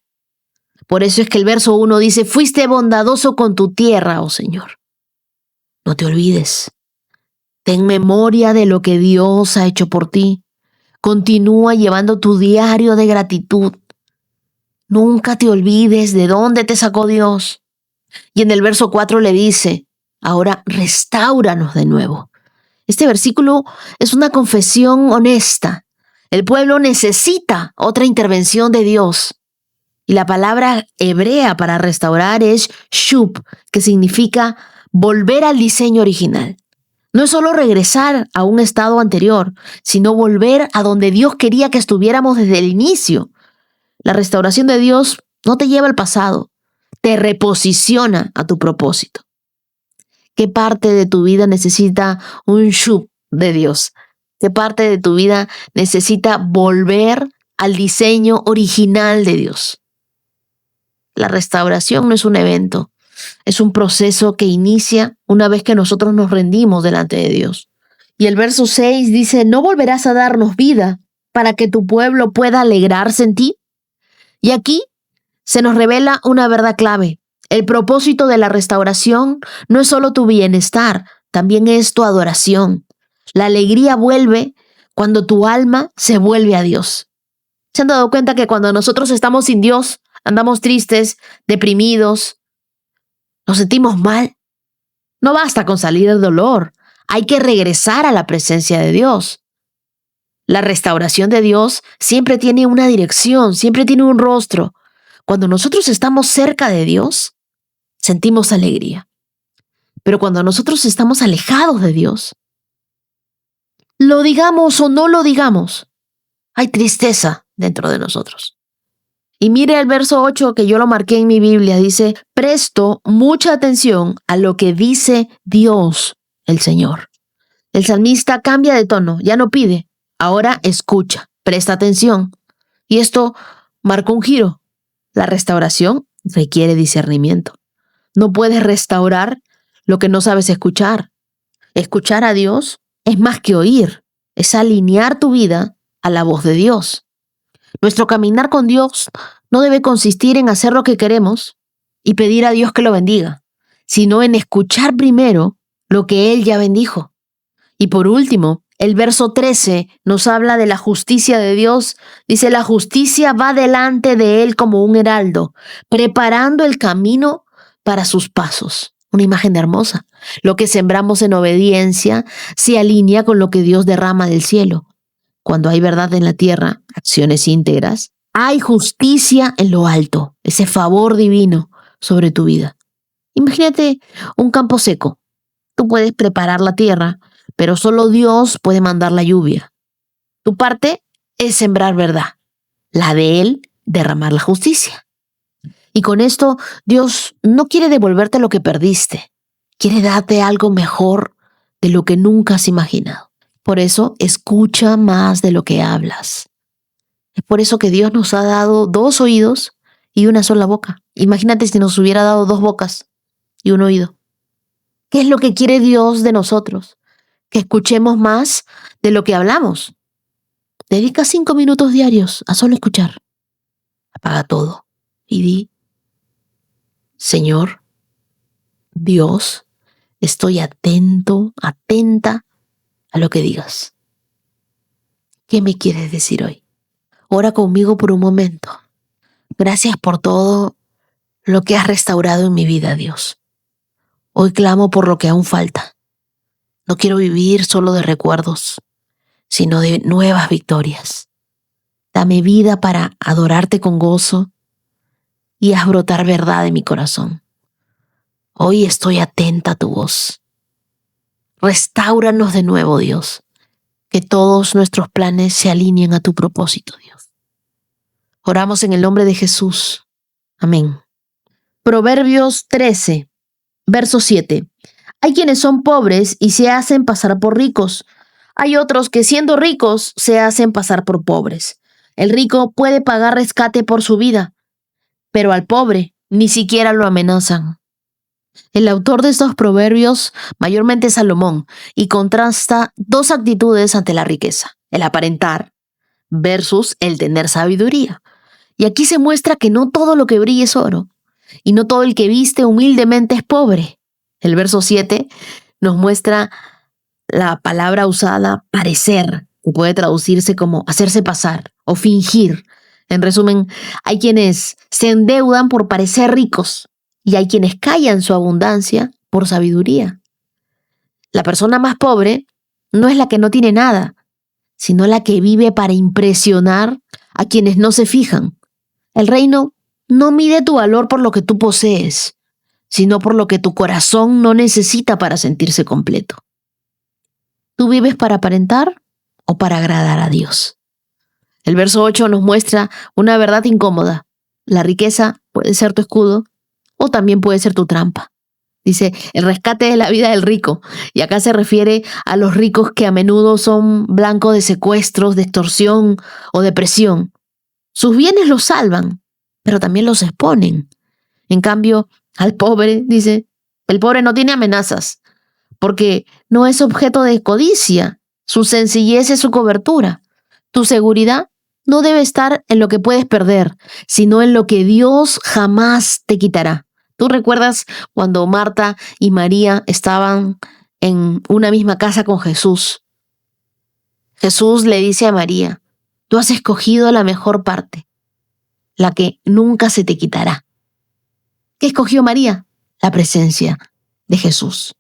Por eso es que el verso 1 dice, fuiste bondadoso con tu tierra, oh Señor. No te olvides. Ten memoria de lo que Dios ha hecho por ti. Continúa llevando tu diario de gratitud. Nunca te olvides de dónde te sacó Dios. Y en el verso 4 le dice, ahora restáuranos de nuevo. Este versículo es una confesión honesta. El pueblo necesita otra intervención de Dios. Y la palabra hebrea para restaurar es shub, que significa volver al diseño original. No es solo regresar a un estado anterior, sino volver a donde Dios quería que estuviéramos desde el inicio. La restauración de Dios no te lleva al pasado, te reposiciona a tu propósito. ¿Qué parte de tu vida necesita un shub de Dios? ¿Qué parte de tu vida necesita volver al diseño original de Dios? La restauración no es un evento, es un proceso que inicia una vez que nosotros nos rendimos delante de Dios. Y el verso 6 dice, no volverás a darnos vida para que tu pueblo pueda alegrarse en ti? Y aquí se nos revela una verdad clave. El propósito de la restauración no es solo tu bienestar, también es tu adoración. La alegría vuelve cuando tu alma se vuelve a Dios. ¿Se han dado cuenta que cuando nosotros estamos sin Dios, andamos tristes, deprimidos, nos sentimos mal? No basta con salir del dolor, hay que regresar a la presencia de Dios. La restauración de Dios siempre tiene una dirección, siempre tiene un rostro. Cuando nosotros estamos cerca de Dios, sentimos alegría. Pero cuando nosotros estamos alejados de Dios, lo digamos o no lo digamos, hay tristeza dentro de nosotros. Y mire el verso 8 que yo lo marqué en mi Biblia, dice: presto mucha atención a lo que dice Dios, el Señor. El salmista cambia de tono, ya no pide, ahora escucha, presta atención. Y esto marcó un giro. La restauración requiere discernimiento. No puedes restaurar lo que no sabes escuchar. Escuchar a Dios es más que oír, es alinear tu vida a la voz de Dios. Nuestro caminar con Dios no debe consistir en hacer lo que queremos y pedir a Dios que lo bendiga, sino en escuchar primero lo que Él ya bendijo. Y por último, el verso 13 nos habla de la justicia de Dios. Dice: la justicia va delante de Él como un heraldo, preparando el camino para sus pasos. Una imagen hermosa. Lo que sembramos en obediencia se alinea con lo que Dios derrama del cielo. Cuando hay verdad en la tierra, acciones íntegras, hay justicia en lo alto, ese favor divino sobre tu vida. Imagínate un campo seco. Tú puedes preparar la tierra, pero solo Dios puede mandar la lluvia. Tu parte es sembrar verdad, la de Él, derramar la justicia. Y con esto, Dios no quiere devolverte lo que perdiste, quiere darte algo mejor de lo que nunca has imaginado. Por eso, escucha más de lo que hablas. Es por eso que Dios nos ha dado 2 oídos y una sola boca. Imagínate si nos hubiera dado 2 bocas y un oído. ¿Qué es lo que quiere Dios de nosotros? Que escuchemos más de lo que hablamos. Dedica 5 minutos diarios a solo escuchar. Apaga todo y di: Señor, Dios, estoy atento, atenta a lo que digas. ¿Qué me quieres decir hoy? Ora conmigo por un momento. Gracias por todo lo que has restaurado en mi vida, Dios. Hoy clamo por lo que aún falta. No quiero vivir solo de recuerdos, sino de nuevas victorias. Dame vida para adorarte con gozo y haz brotar verdad en mi corazón. Hoy estoy atenta a tu voz. Restáuranos de nuevo, Dios. Que todos nuestros planes se alineen a tu propósito, Dios. Oramos en el nombre de Jesús. Amén. Proverbios 13, verso 7. Hay quienes son pobres y se hacen pasar por ricos. Hay otros que, siendo ricos, se hacen pasar por pobres. El rico puede pagar rescate por su vida, pero al pobre ni siquiera lo amenazan. El autor de estos proverbios mayormente es Salomón y contrasta 2 actitudes ante la riqueza: el aparentar versus el tener sabiduría. Y aquí se muestra que no todo lo que brilla es oro y no todo el que viste humildemente es pobre. El verso 7 nos muestra la palabra usada parecer, que puede traducirse como hacerse pasar o fingir. En resumen, hay quienes se endeudan por parecer ricos y hay quienes callan su abundancia por sabiduría. La persona más pobre no es la que no tiene nada, sino la que vive para impresionar a quienes no se fijan. El reino no mide tu valor por lo que tú posees, sino por lo que tu corazón no necesita para sentirse completo. ¿Tú vives para aparentar o para agradar a Dios? El verso 8 nos muestra una verdad incómoda. La riqueza puede ser tu escudo o también puede ser tu trampa. Dice: el rescate de la vida del rico. Y acá se refiere a los ricos que a menudo son blanco de secuestros, de extorsión o de presión. Sus bienes los salvan, pero también los exponen. En cambio, al pobre, dice, el pobre no tiene amenazas, porque no es objeto de codicia. Su sencillez es su cobertura. Tu seguridad no debe estar en lo que puedes perder, sino en lo que Dios jamás te quitará. ¿Tú recuerdas cuando Marta y María estaban en una misma casa con Jesús? Jesús le dice a María: tú has escogido la mejor parte, la que nunca se te quitará. ¿Qué escogió María? La presencia de Jesús.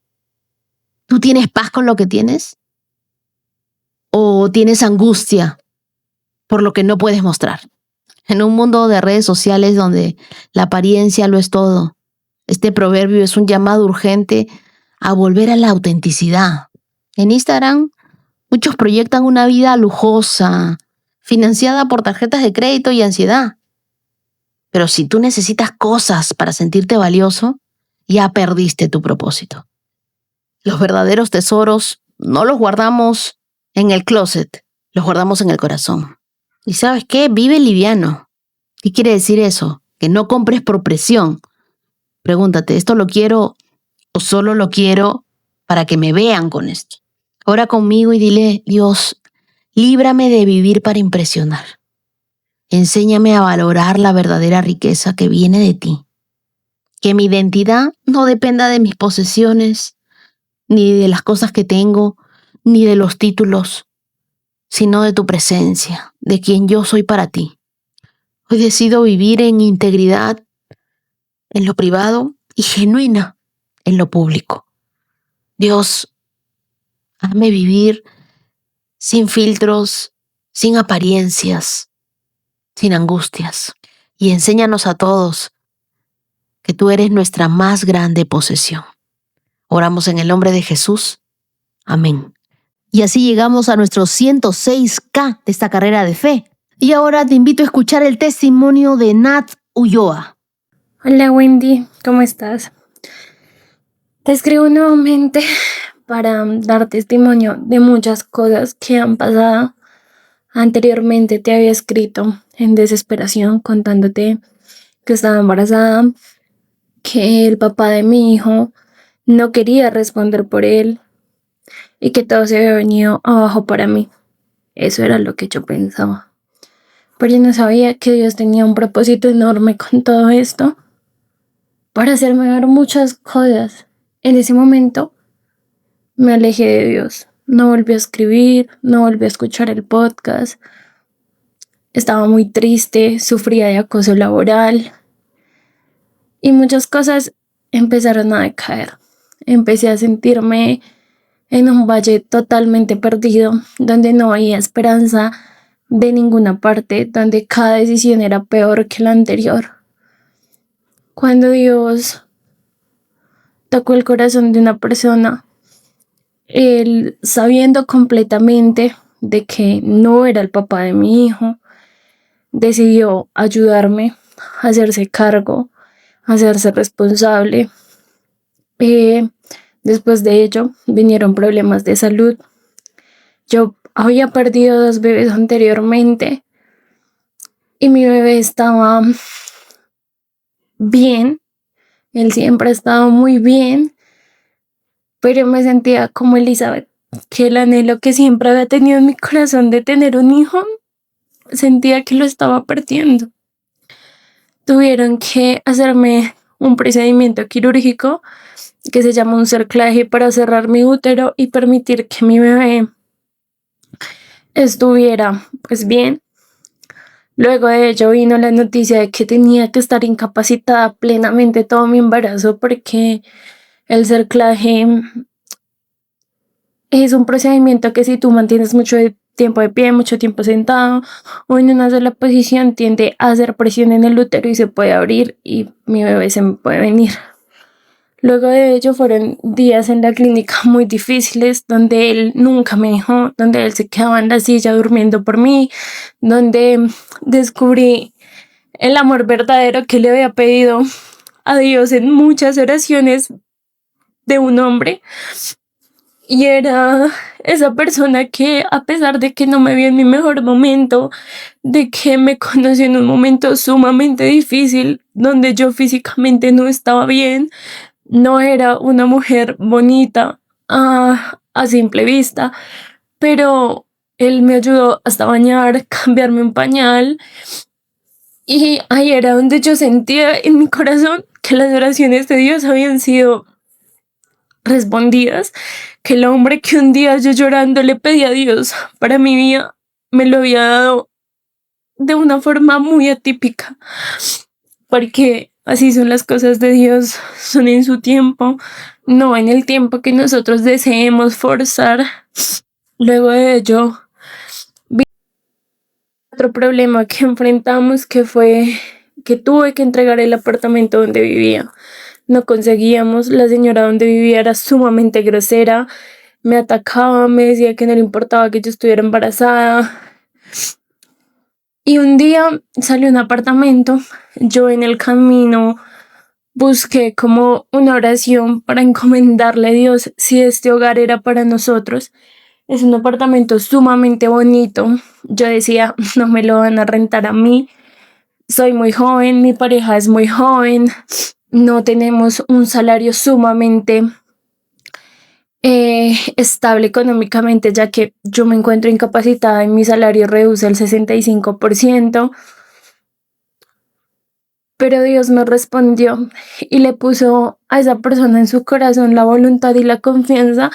¿Tú tienes paz con lo que tienes? ¿O tienes angustia por lo que no puedes mostrar? En un mundo de redes sociales donde la apariencia lo es todo, este proverbio es un llamado urgente a volver a la autenticidad. En Instagram, muchos proyectan una vida lujosa, financiada por tarjetas de crédito y ansiedad. Pero si tú necesitas cosas para sentirte valioso, ya perdiste tu propósito. Los verdaderos tesoros no los guardamos en el closet, los guardamos en el corazón. ¿Y sabes qué? Vive liviano. ¿Qué quiere decir eso? Que no compres por presión. Pregúntate, ¿esto lo quiero o solo lo quiero para que me vean con esto? Ora conmigo y dile: Dios, líbrame de vivir para impresionar. Enséñame a valorar la verdadera riqueza que viene de ti. Que mi identidad no dependa de mis posesiones, ni de las cosas que tengo, ni de los títulos, sino de tu presencia, de quien yo soy para ti. Hoy decido vivir en integridad en lo privado y genuina en lo público. Dios, hazme vivir sin filtros, sin apariencias, sin angustias. Y enséñanos a todos que tú eres nuestra más grande posesión. Oramos en el nombre de Jesús. Amén. Y así llegamos a nuestro 106K de esta carrera de fe. Y ahora te invito a escuchar el testimonio de Nat Ulloa. Hola Wendy, ¿cómo estás? Te escribo nuevamente para dar testimonio de muchas cosas que han pasado. Anteriormente te había escrito en desesperación contándote que estaba embarazada, que el papá de mi hijo no quería responder por él y que todo se había venido abajo para mí. Eso era lo que yo pensaba. Pero yo no sabía que Dios tenía un propósito enorme con todo esto para hacerme ver muchas cosas. En ese momento me alejé de Dios. No volví a escribir, no volví a escuchar el podcast. Estaba muy triste, sufría de acoso laboral y muchas cosas empezaron a decaer. Empecé a sentirme en un valle totalmente perdido, donde no había esperanza de ninguna parte, donde cada decisión era peor que la anterior. Cuando Dios tocó el corazón de una persona, él, sabiendo completamente de que no era el papá de mi hijo, decidió ayudarme a hacerse cargo, a hacerse responsable. Después de ello vinieron problemas de salud. Yo había perdido 2 bebés anteriormente y mi bebé estaba bien, él siempre ha estado muy bien, pero me sentía como Elizabeth, que el anhelo que siempre había tenido en mi corazón de tener un hijo, sentía que lo estaba perdiendo. Tuvieron que hacerme un procedimiento quirúrgico que se llama un cerclaje para cerrar mi útero y permitir que mi bebé estuviera pues bien. Luego de ello vino la noticia de que tenía que estar incapacitada plenamente todo mi embarazo, porque el cerclaje es un procedimiento que si tú mantienes mucho tiempo de pie, mucho tiempo sentado o en una sola posición, tiende a hacer presión en el útero y se puede abrir y mi bebé se me puede venir. Luego de ello fueron días en la clínica muy difíciles, donde él nunca me dejó, donde él se quedaba en la silla durmiendo por mí, donde descubrí el amor verdadero que le había pedido a Dios en muchas oraciones de un hombre. Y era esa persona que, a pesar de que no me vio en mi mejor momento, de que me conoció en un momento sumamente difícil, donde yo físicamente no estaba bien, no era una mujer bonita a simple vista, pero Él me ayudó hasta bañar, cambiarme un pañal. Y ahí era donde yo sentía en mi corazón que las oraciones de Dios habían sido respondidas, que el hombre que un día yo llorando le pedí a Dios para mi vida, me lo había dado de una forma muy atípica, porque así son las cosas de Dios, son en su tiempo, no en el tiempo que nosotros deseemos forzar. Luego de ello, vi otro problema que enfrentamos, que fue que tuve que entregar el apartamento donde vivía. No conseguíamos, la señora donde vivía era sumamente grosera, me atacaba, me decía que no le importaba que yo estuviera embarazada. Y un día salió un apartamento, yo en el camino busqué como una oración para encomendarle a Dios si este hogar era para nosotros. Es un apartamento sumamente bonito. Yo decía, no me lo van a rentar a mí. Soy muy joven, mi pareja es muy joven, no tenemos un salario sumamente estable económicamente, ya que yo me encuentro incapacitada y mi salario reduce el 65%. Pero Dios me respondió y le puso a esa persona en su corazón la voluntad y la confianza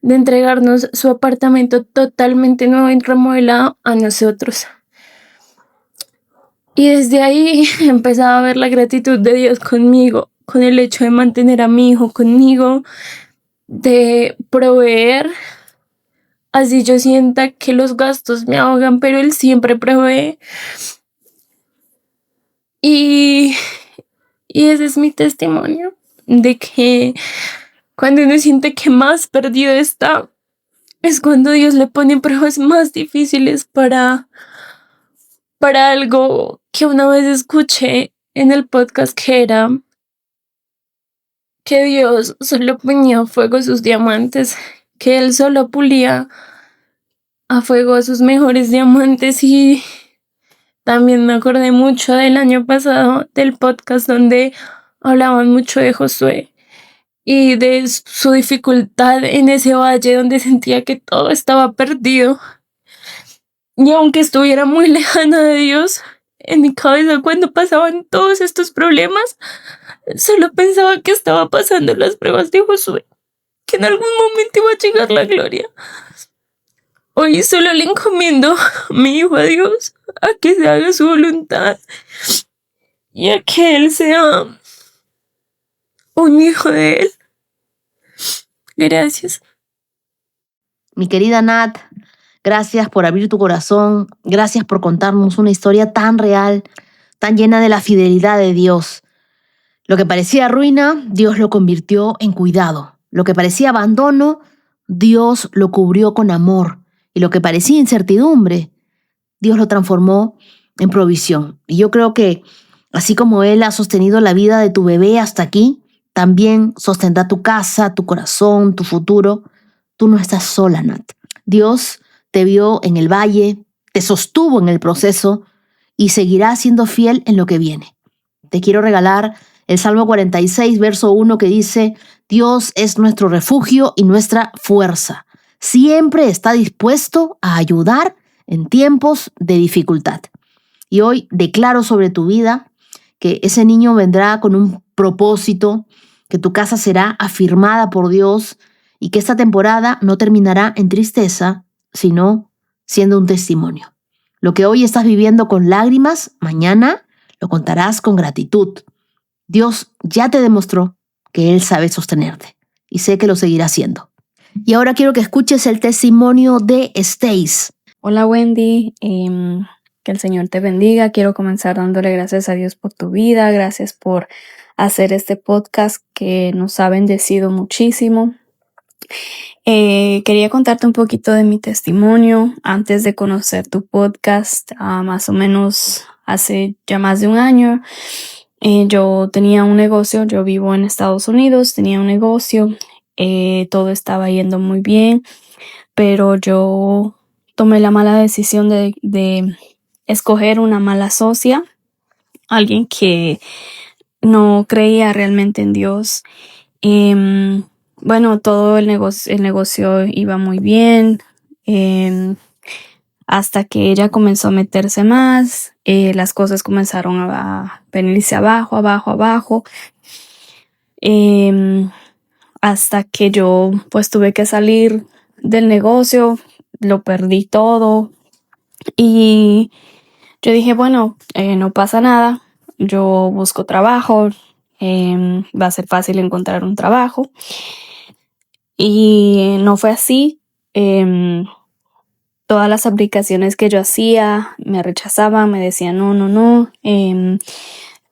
de entregarnos su apartamento totalmente nuevo y remodelado a nosotros. Y desde ahí empezaba a ver la gratitud de Dios conmigo, con el hecho de mantener a mi hijo conmigo, de proveer. Así yo sienta que los gastos me ahogan, pero Él siempre provee. Y ese es mi testimonio, de que cuando uno siente que más perdido está, es cuando Dios le pone pruebas más difíciles para algo que una vez escuché en el podcast, que era que Dios solo ponía a fuego sus diamantes, que Él solo pulía a fuego a sus mejores diamantes. Y también me acordé mucho del año pasado, del podcast donde hablaban mucho de Josué y de su dificultad en ese valle donde sentía que todo estaba perdido. Y aunque estuviera muy lejana de Dios, en mi cabeza cuando pasaban todos estos problemas, solo pensaba que estaba pasando las pruebas de Josué, que en algún momento iba a llegar la gloria. Hoy solo le encomiendo a mi hijo a Dios, a que se haga su voluntad y a que Él sea un hijo de Él. Gracias. Mi querida Nat, gracias por abrir tu corazón, gracias por contarnos una historia tan real, tan llena de la fidelidad de Dios. Lo que parecía ruina, Dios lo convirtió en cuidado. Lo que parecía abandono, Dios lo cubrió con amor. Y lo que parecía incertidumbre, Dios lo transformó en provisión. Y yo creo que así como Él ha sostenido la vida de tu bebé hasta aquí, también sostendrá tu casa, tu corazón, tu futuro. Tú no estás sola, Nat. Dios te vio en el valle, te sostuvo en el proceso y seguirá siendo fiel en lo que viene. Te quiero regalar el Salmo 46, verso 1, que dice: Dios es nuestro refugio y nuestra fuerza. Siempre está dispuesto a ayudar en tiempos de dificultad. Y hoy declaro sobre tu vida que ese niño vendrá con un propósito, que tu casa será afirmada por Dios y que esta temporada no terminará en tristeza, sino siendo un testimonio. Lo que hoy estás viviendo con lágrimas, mañana lo contarás con gratitud. Dios ya te demostró que Él sabe sostenerte y sé que lo seguirá haciendo. Y ahora quiero que escuches el testimonio de Stace. Hola Wendy, que el Señor te bendiga. Quiero comenzar dándole gracias a Dios por tu vida, gracias por hacer este podcast que nos ha bendecido muchísimo. Quería contarte un poquito de mi testimonio antes de conocer tu podcast, más o menos hace ya más de un año. Yo tenía un negocio, yo vivo en Estados Unidos, tenía un negocio, todo estaba yendo muy bien, pero yo tomé la mala decisión de escoger una mala socia, alguien que no creía realmente en Dios. Bueno, todo el negocio iba muy bien. hasta que ella comenzó a meterse más, las cosas comenzaron a venirse abajo, hasta que yo pues tuve que salir del negocio, lo perdí todo y yo dije, bueno, no pasa nada, yo busco trabajo, va a ser fácil encontrar un trabajo. Y no fue así. Todas las aplicaciones que yo hacía me rechazaban, me decían no.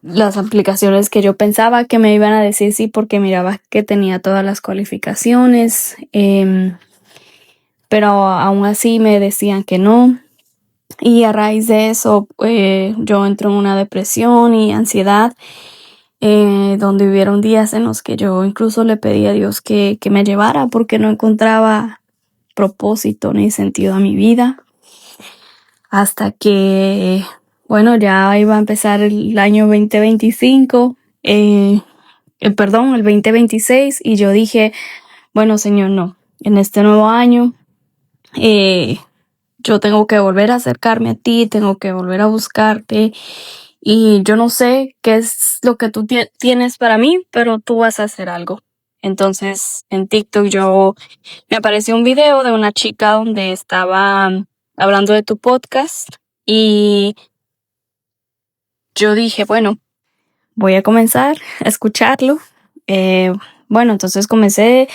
Las aplicaciones que yo pensaba que me iban a decir sí porque miraba que tenía todas las cualificaciones, pero aún así me decían que no. Y a raíz de eso yo entré en una depresión y ansiedad, donde hubieron días en los que yo incluso le pedí a Dios que me llevara porque no encontraba propósito ni sentido a mi vida. Hasta que, bueno, ya iba a empezar el año 2025, el 2026, y yo dije, bueno, Señor, no, en este nuevo año yo tengo que volver a acercarme a ti, tengo que volver a buscarte. Y yo no sé qué es lo que tú tienes para mí, pero tú vas a hacer algo. Entonces, en TikTok me apareció un video de una chica donde estaba hablando de tu podcast y yo dije, bueno, voy a comenzar a escucharlo. Bueno, entonces comencé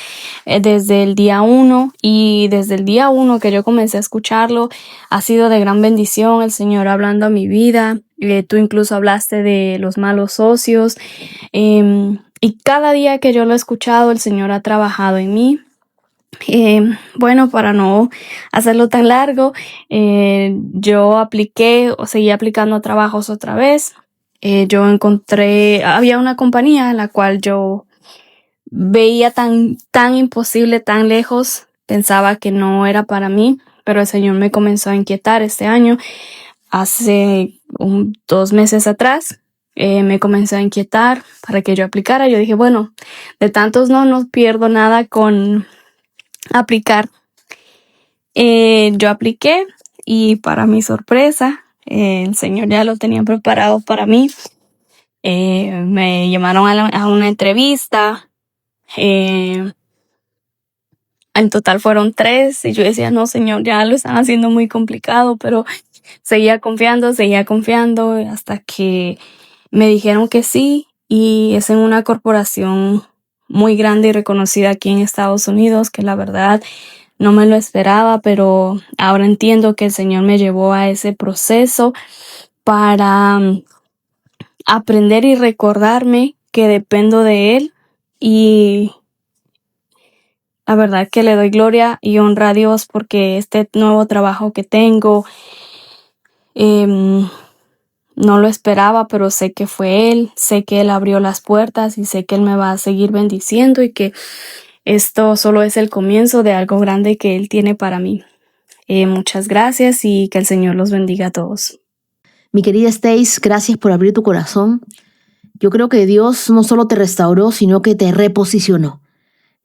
desde el día 1 y desde el día 1 que yo comencé a escucharlo ha sido de gran bendición el Señor hablando a mi vida. Tú incluso hablaste de los malos socios, y cada día que yo lo he escuchado el Señor ha trabajado en mí. Bueno, para no hacerlo tan largo, yo apliqué o seguí aplicando a trabajos otra vez. Yo había una compañía en la cual yo veía tan imposible, tan lejos, pensaba que no era para mí, pero el Señor me comenzó a inquietar este año. Hace 2 meses atrás me comencé a inquietar para que yo aplicara. Yo dije, bueno, de tantos no pierdo nada con aplicar. Yo apliqué y para mi sorpresa, el Señor ya lo tenía preparado para mí. Me llamaron a una entrevista. En total fueron 3 y yo decía, no, Señor, ya lo están haciendo muy complicado, pero seguía confiando hasta que me dijeron que sí, y es en una corporación muy grande y reconocida aquí en Estados Unidos, que la verdad no me lo esperaba, pero ahora entiendo que el Señor me llevó a ese proceso para aprender y recordarme que dependo de Él, y la verdad que le doy gloria y honra a Dios porque este nuevo trabajo que tengo, no lo esperaba, pero sé que fue Él, sé que Él abrió las puertas y sé que Él me va a seguir bendiciendo y que esto solo es el comienzo de algo grande que Él tiene para mí. Muchas gracias y que el Señor los bendiga a todos. Mi querida Stace, gracias por abrir tu corazón. Yo creo que Dios no solo te restauró, sino que te reposicionó.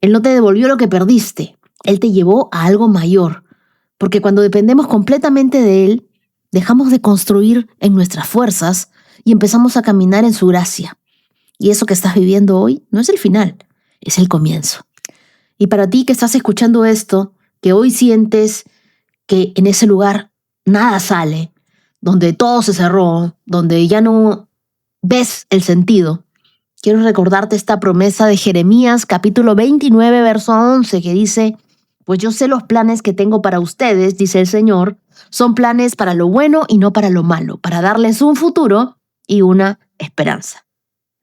Él no te devolvió lo que perdiste, Él te llevó a algo mayor, porque cuando dependemos completamente de Él, dejamos de construir en nuestras fuerzas y empezamos a caminar en su gracia. Y eso que estás viviendo hoy no es el final, es el comienzo. Y para ti que estás escuchando esto, que hoy sientes que en ese lugar nada sale, donde todo se cerró, donde ya no ves el sentido, quiero recordarte esta promesa de Jeremías capítulo 29, verso 11, que dice, pues yo sé los planes que tengo para ustedes, dice el Señor, son planes para lo bueno y no para lo malo, para darles un futuro y una esperanza.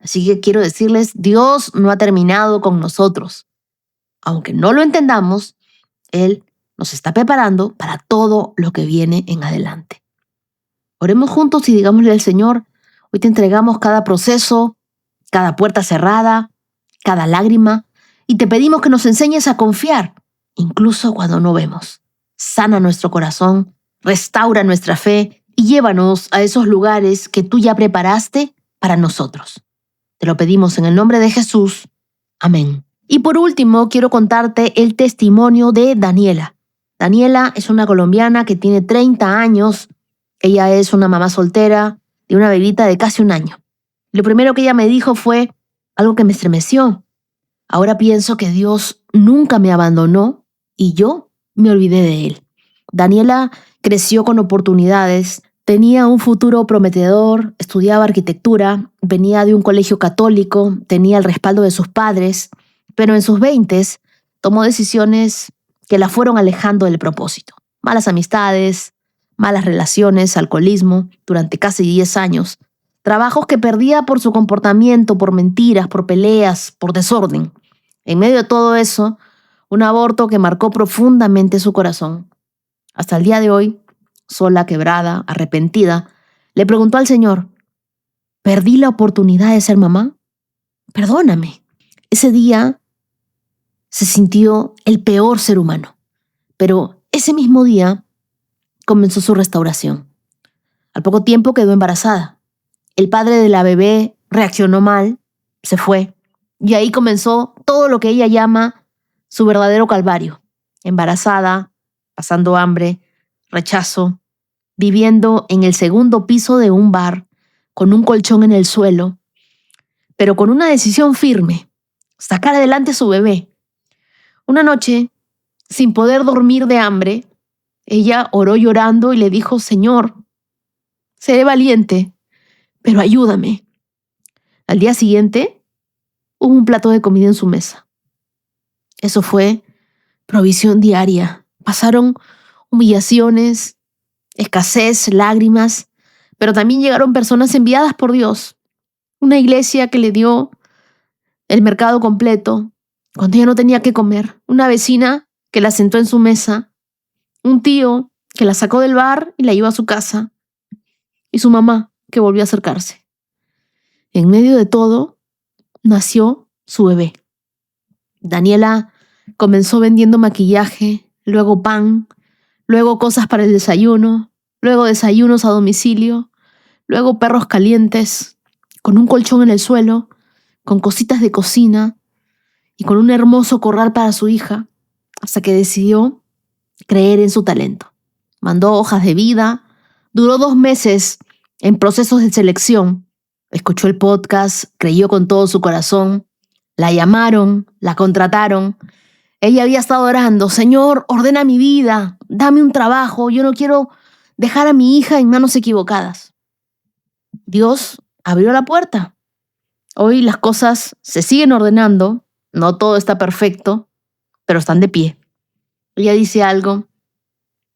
Así que quiero decirles, Dios no ha terminado con nosotros. Aunque no lo entendamos, Él nos está preparando para todo lo que viene en adelante. Oremos juntos y digámosle al Señor, hoy te entregamos cada proceso, cada puerta cerrada, cada lágrima, y te pedimos que nos enseñes a confiar, incluso cuando no vemos. Sana nuestro corazón, restaura nuestra fe y llévanos a esos lugares que tú ya preparaste para nosotros. Te lo pedimos en el nombre de Jesús. Amén. Y por último, quiero contarte el testimonio de Daniela. Daniela es una colombiana que tiene 30 años. Ella es una mamá soltera de una bebita de casi 1 año. Lo primero que ella me dijo fue algo que me estremeció. Ahora pienso que Dios nunca me abandonó y yo me olvidé de Él. Daniela creció con oportunidades, tenía un futuro prometedor, estudiaba arquitectura, venía de un colegio católico, tenía el respaldo de sus padres, pero en sus 20s tomó decisiones que la fueron alejando del propósito. Malas amistades, malas relaciones, alcoholismo durante casi 10 años, trabajos que perdía por su comportamiento, por mentiras, por peleas, por desorden. En medio de todo eso, un aborto que marcó profundamente su corazón. Hasta el día de hoy, sola, quebrada, arrepentida, le preguntó al Señor, ¿perdí la oportunidad de ser mamá? Perdóname. Ese día se sintió el peor ser humano, pero ese mismo día comenzó su restauración. Al poco tiempo quedó embarazada. El padre de la bebé reaccionó mal, se fue, y ahí comenzó todo lo que ella llama su verdadero calvario. Embarazada, pasando hambre, rechazo, viviendo en el segundo piso de un bar, con un colchón en el suelo, pero con una decisión firme, sacar adelante a su bebé. Una noche, sin poder dormir de hambre, ella oró llorando y le dijo, Señor, seré valiente, pero ayúdame. Al día siguiente, hubo un plato de comida en su mesa. Eso fue provisión diaria. Pasaron humillaciones, escasez, lágrimas, pero también llegaron personas enviadas por Dios. Una iglesia que le dio el mercado completo cuando ella no tenía qué comer. Una vecina que la sentó en su mesa. Un tío que la sacó del bar y la llevó a su casa. Y su mamá que volvió a acercarse. En medio de todo, nació su bebé. Daniela comenzó vendiendo maquillaje, luego pan, luego cosas para el desayuno, luego desayunos a domicilio, luego perros calientes, con un colchón en el suelo, con cositas de cocina y con un hermoso corral para su hija, hasta que decidió creer en su talento. Mandó hojas de vida, duró 2 meses en procesos de selección, escuchó el podcast, creyó con todo su corazón, la llamaron, la contrataron. Ella había estado orando, Señor, ordena mi vida, dame un trabajo, yo no quiero dejar a mi hija en manos equivocadas. Dios abrió la puerta. Hoy las cosas se siguen ordenando, no todo está perfecto, pero están de pie. Ella dice algo,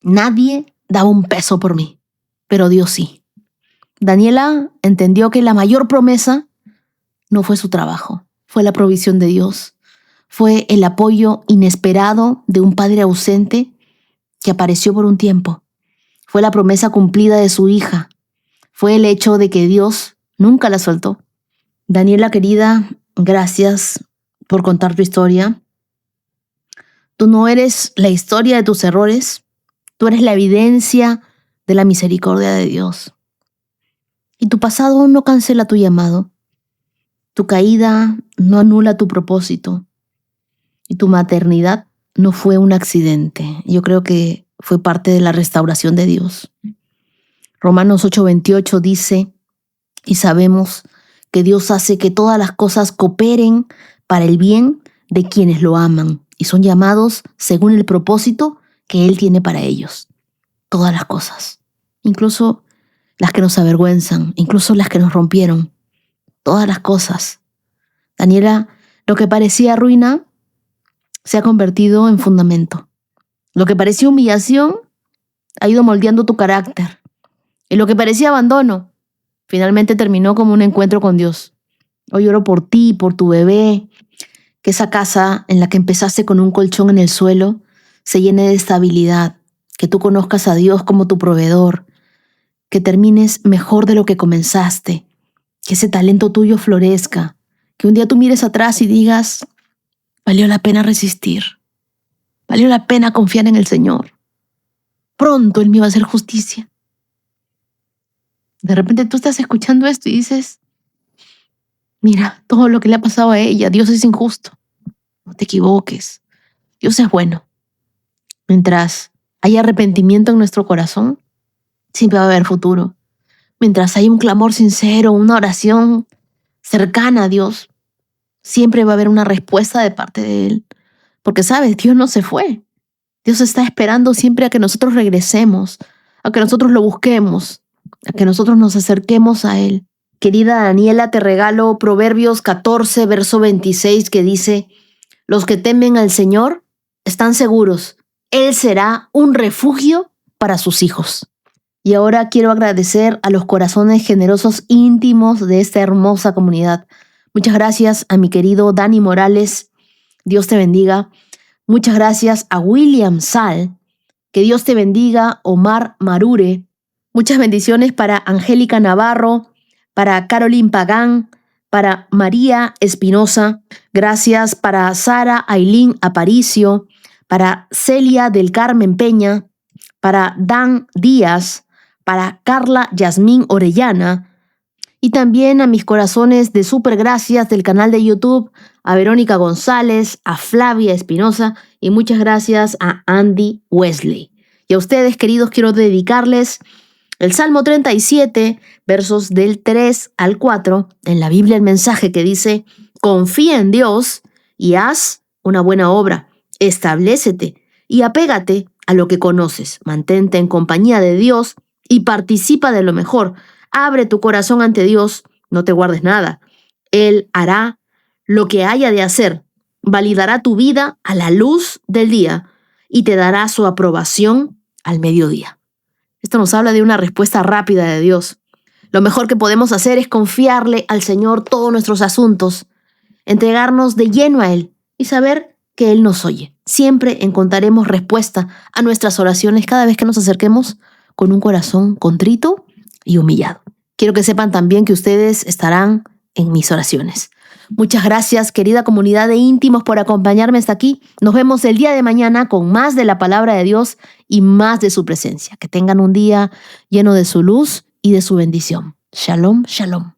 nadie daba un peso por mí, pero Dios sí. Daniela entendió que la mayor promesa no fue su trabajo, fue la provisión de Dios. Fue el apoyo inesperado de un padre ausente que apareció por un tiempo. Fue la promesa cumplida de su hija. Fue el hecho de que Dios nunca la soltó. Daniela querida, gracias por contar tu historia. Tú no eres la historia de tus errores. Tú eres la evidencia de la misericordia de Dios. Y tu pasado no cancela tu llamado. Tu caída no anula tu propósito. Y tu maternidad no fue un accidente. Yo creo que fue parte de la restauración de Dios. Romanos 8:28 dice, y sabemos que Dios hace que todas las cosas cooperen para el bien de quienes lo aman y son llamados según el propósito que Él tiene para ellos. Todas las cosas, incluso las que nos avergüenzan, incluso las que nos rompieron. Todas las cosas. Daniela, lo que parecía ruina se ha convertido en fundamento. Lo que parecía humillación ha ido moldeando tu carácter. Y lo que parecía abandono finalmente terminó como un encuentro con Dios. Hoy oro por ti, por tu bebé, que esa casa en la que empezaste con un colchón en el suelo se llene de estabilidad, que tú conozcas a Dios como tu proveedor, que termines mejor de lo que comenzaste, que ese talento tuyo florezca, que un día tú mires atrás y digas, valió la pena resistir, valió la pena confiar en el Señor. Pronto Él me va a hacer justicia. De repente tú estás escuchando esto y dices, mira, todo lo que le ha pasado a ella, Dios es injusto. No te equivoques, Dios es bueno. Mientras hay arrepentimiento en nuestro corazón, siempre va a haber futuro. Mientras hay un clamor sincero, una oración cercana a Dios, siempre va a haber una respuesta de parte de Él. Porque, ¿sabes? Dios no se fue. Dios está esperando siempre a que nosotros regresemos, a que nosotros lo busquemos, a que nosotros nos acerquemos a Él. Querida Daniela, te regalo Proverbios 14, verso 26, que dice: los que temen al Señor están seguros. Él será un refugio para sus hijos. Y ahora quiero agradecer a los corazones generosos íntimos de esta hermosa comunidad. Muchas gracias a mi querido Dani Morales. Dios te bendiga. Muchas gracias a William Sal. Que Dios te bendiga. Omar Marure. Muchas bendiciones para Angélica Navarro, para Caroline Pagán, para María Espinosa. Gracias para Sara Ailín Aparicio, para Celia del Carmen Peña, para Dan Díaz, para Carla Yasmín Orellana, y también a mis corazones de supergracias del canal de YouTube, a Verónica González, a Flavia Espinosa, y muchas gracias a Andy Wesley. Y a ustedes, queridos, quiero dedicarles el Salmo 37, versos del 3 al 4, en la Biblia el mensaje que dice: confía en Dios y haz una buena obra, establécete y apégate a lo que conoces, mantente en compañía de Dios y participa de lo mejor. Abre tu corazón ante Dios, no te guardes nada. Él hará lo que haya de hacer, validará tu vida a la luz del día y te dará su aprobación al mediodía. Esto nos habla de una respuesta rápida de Dios. Lo mejor que podemos hacer es confiarle al Señor todos nuestros asuntos, entregarnos de lleno a Él y saber que Él nos oye. Siempre encontraremos respuesta a nuestras oraciones cada vez que nos acerquemos con un corazón contrito y humillado. Quiero que sepan también que ustedes estarán en mis oraciones. Muchas gracias, querida comunidad de íntimos, por acompañarme hasta aquí. Nos vemos el día de mañana con más de la palabra de Dios y más de su presencia. Que tengan un día lleno de su luz y de su bendición. Shalom, shalom.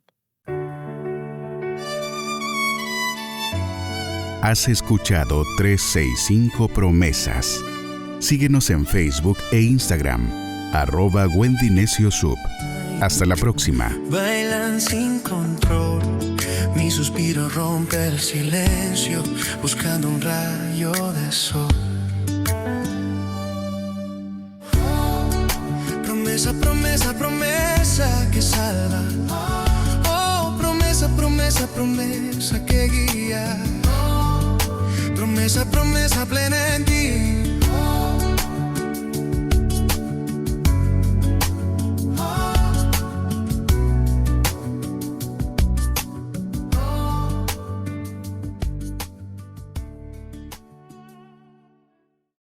Has escuchado 365 Promesas. Síguenos en Facebook e Instagram, @Wendy Necio Sub. Hasta la próxima. Bailan sin control, mi suspiro rompe el silencio, buscando un rayo de sol. Promesa, promesa, promesa que salva. Oh, promesa, promesa, promesa que guía. Promesa, promesa plena en ti.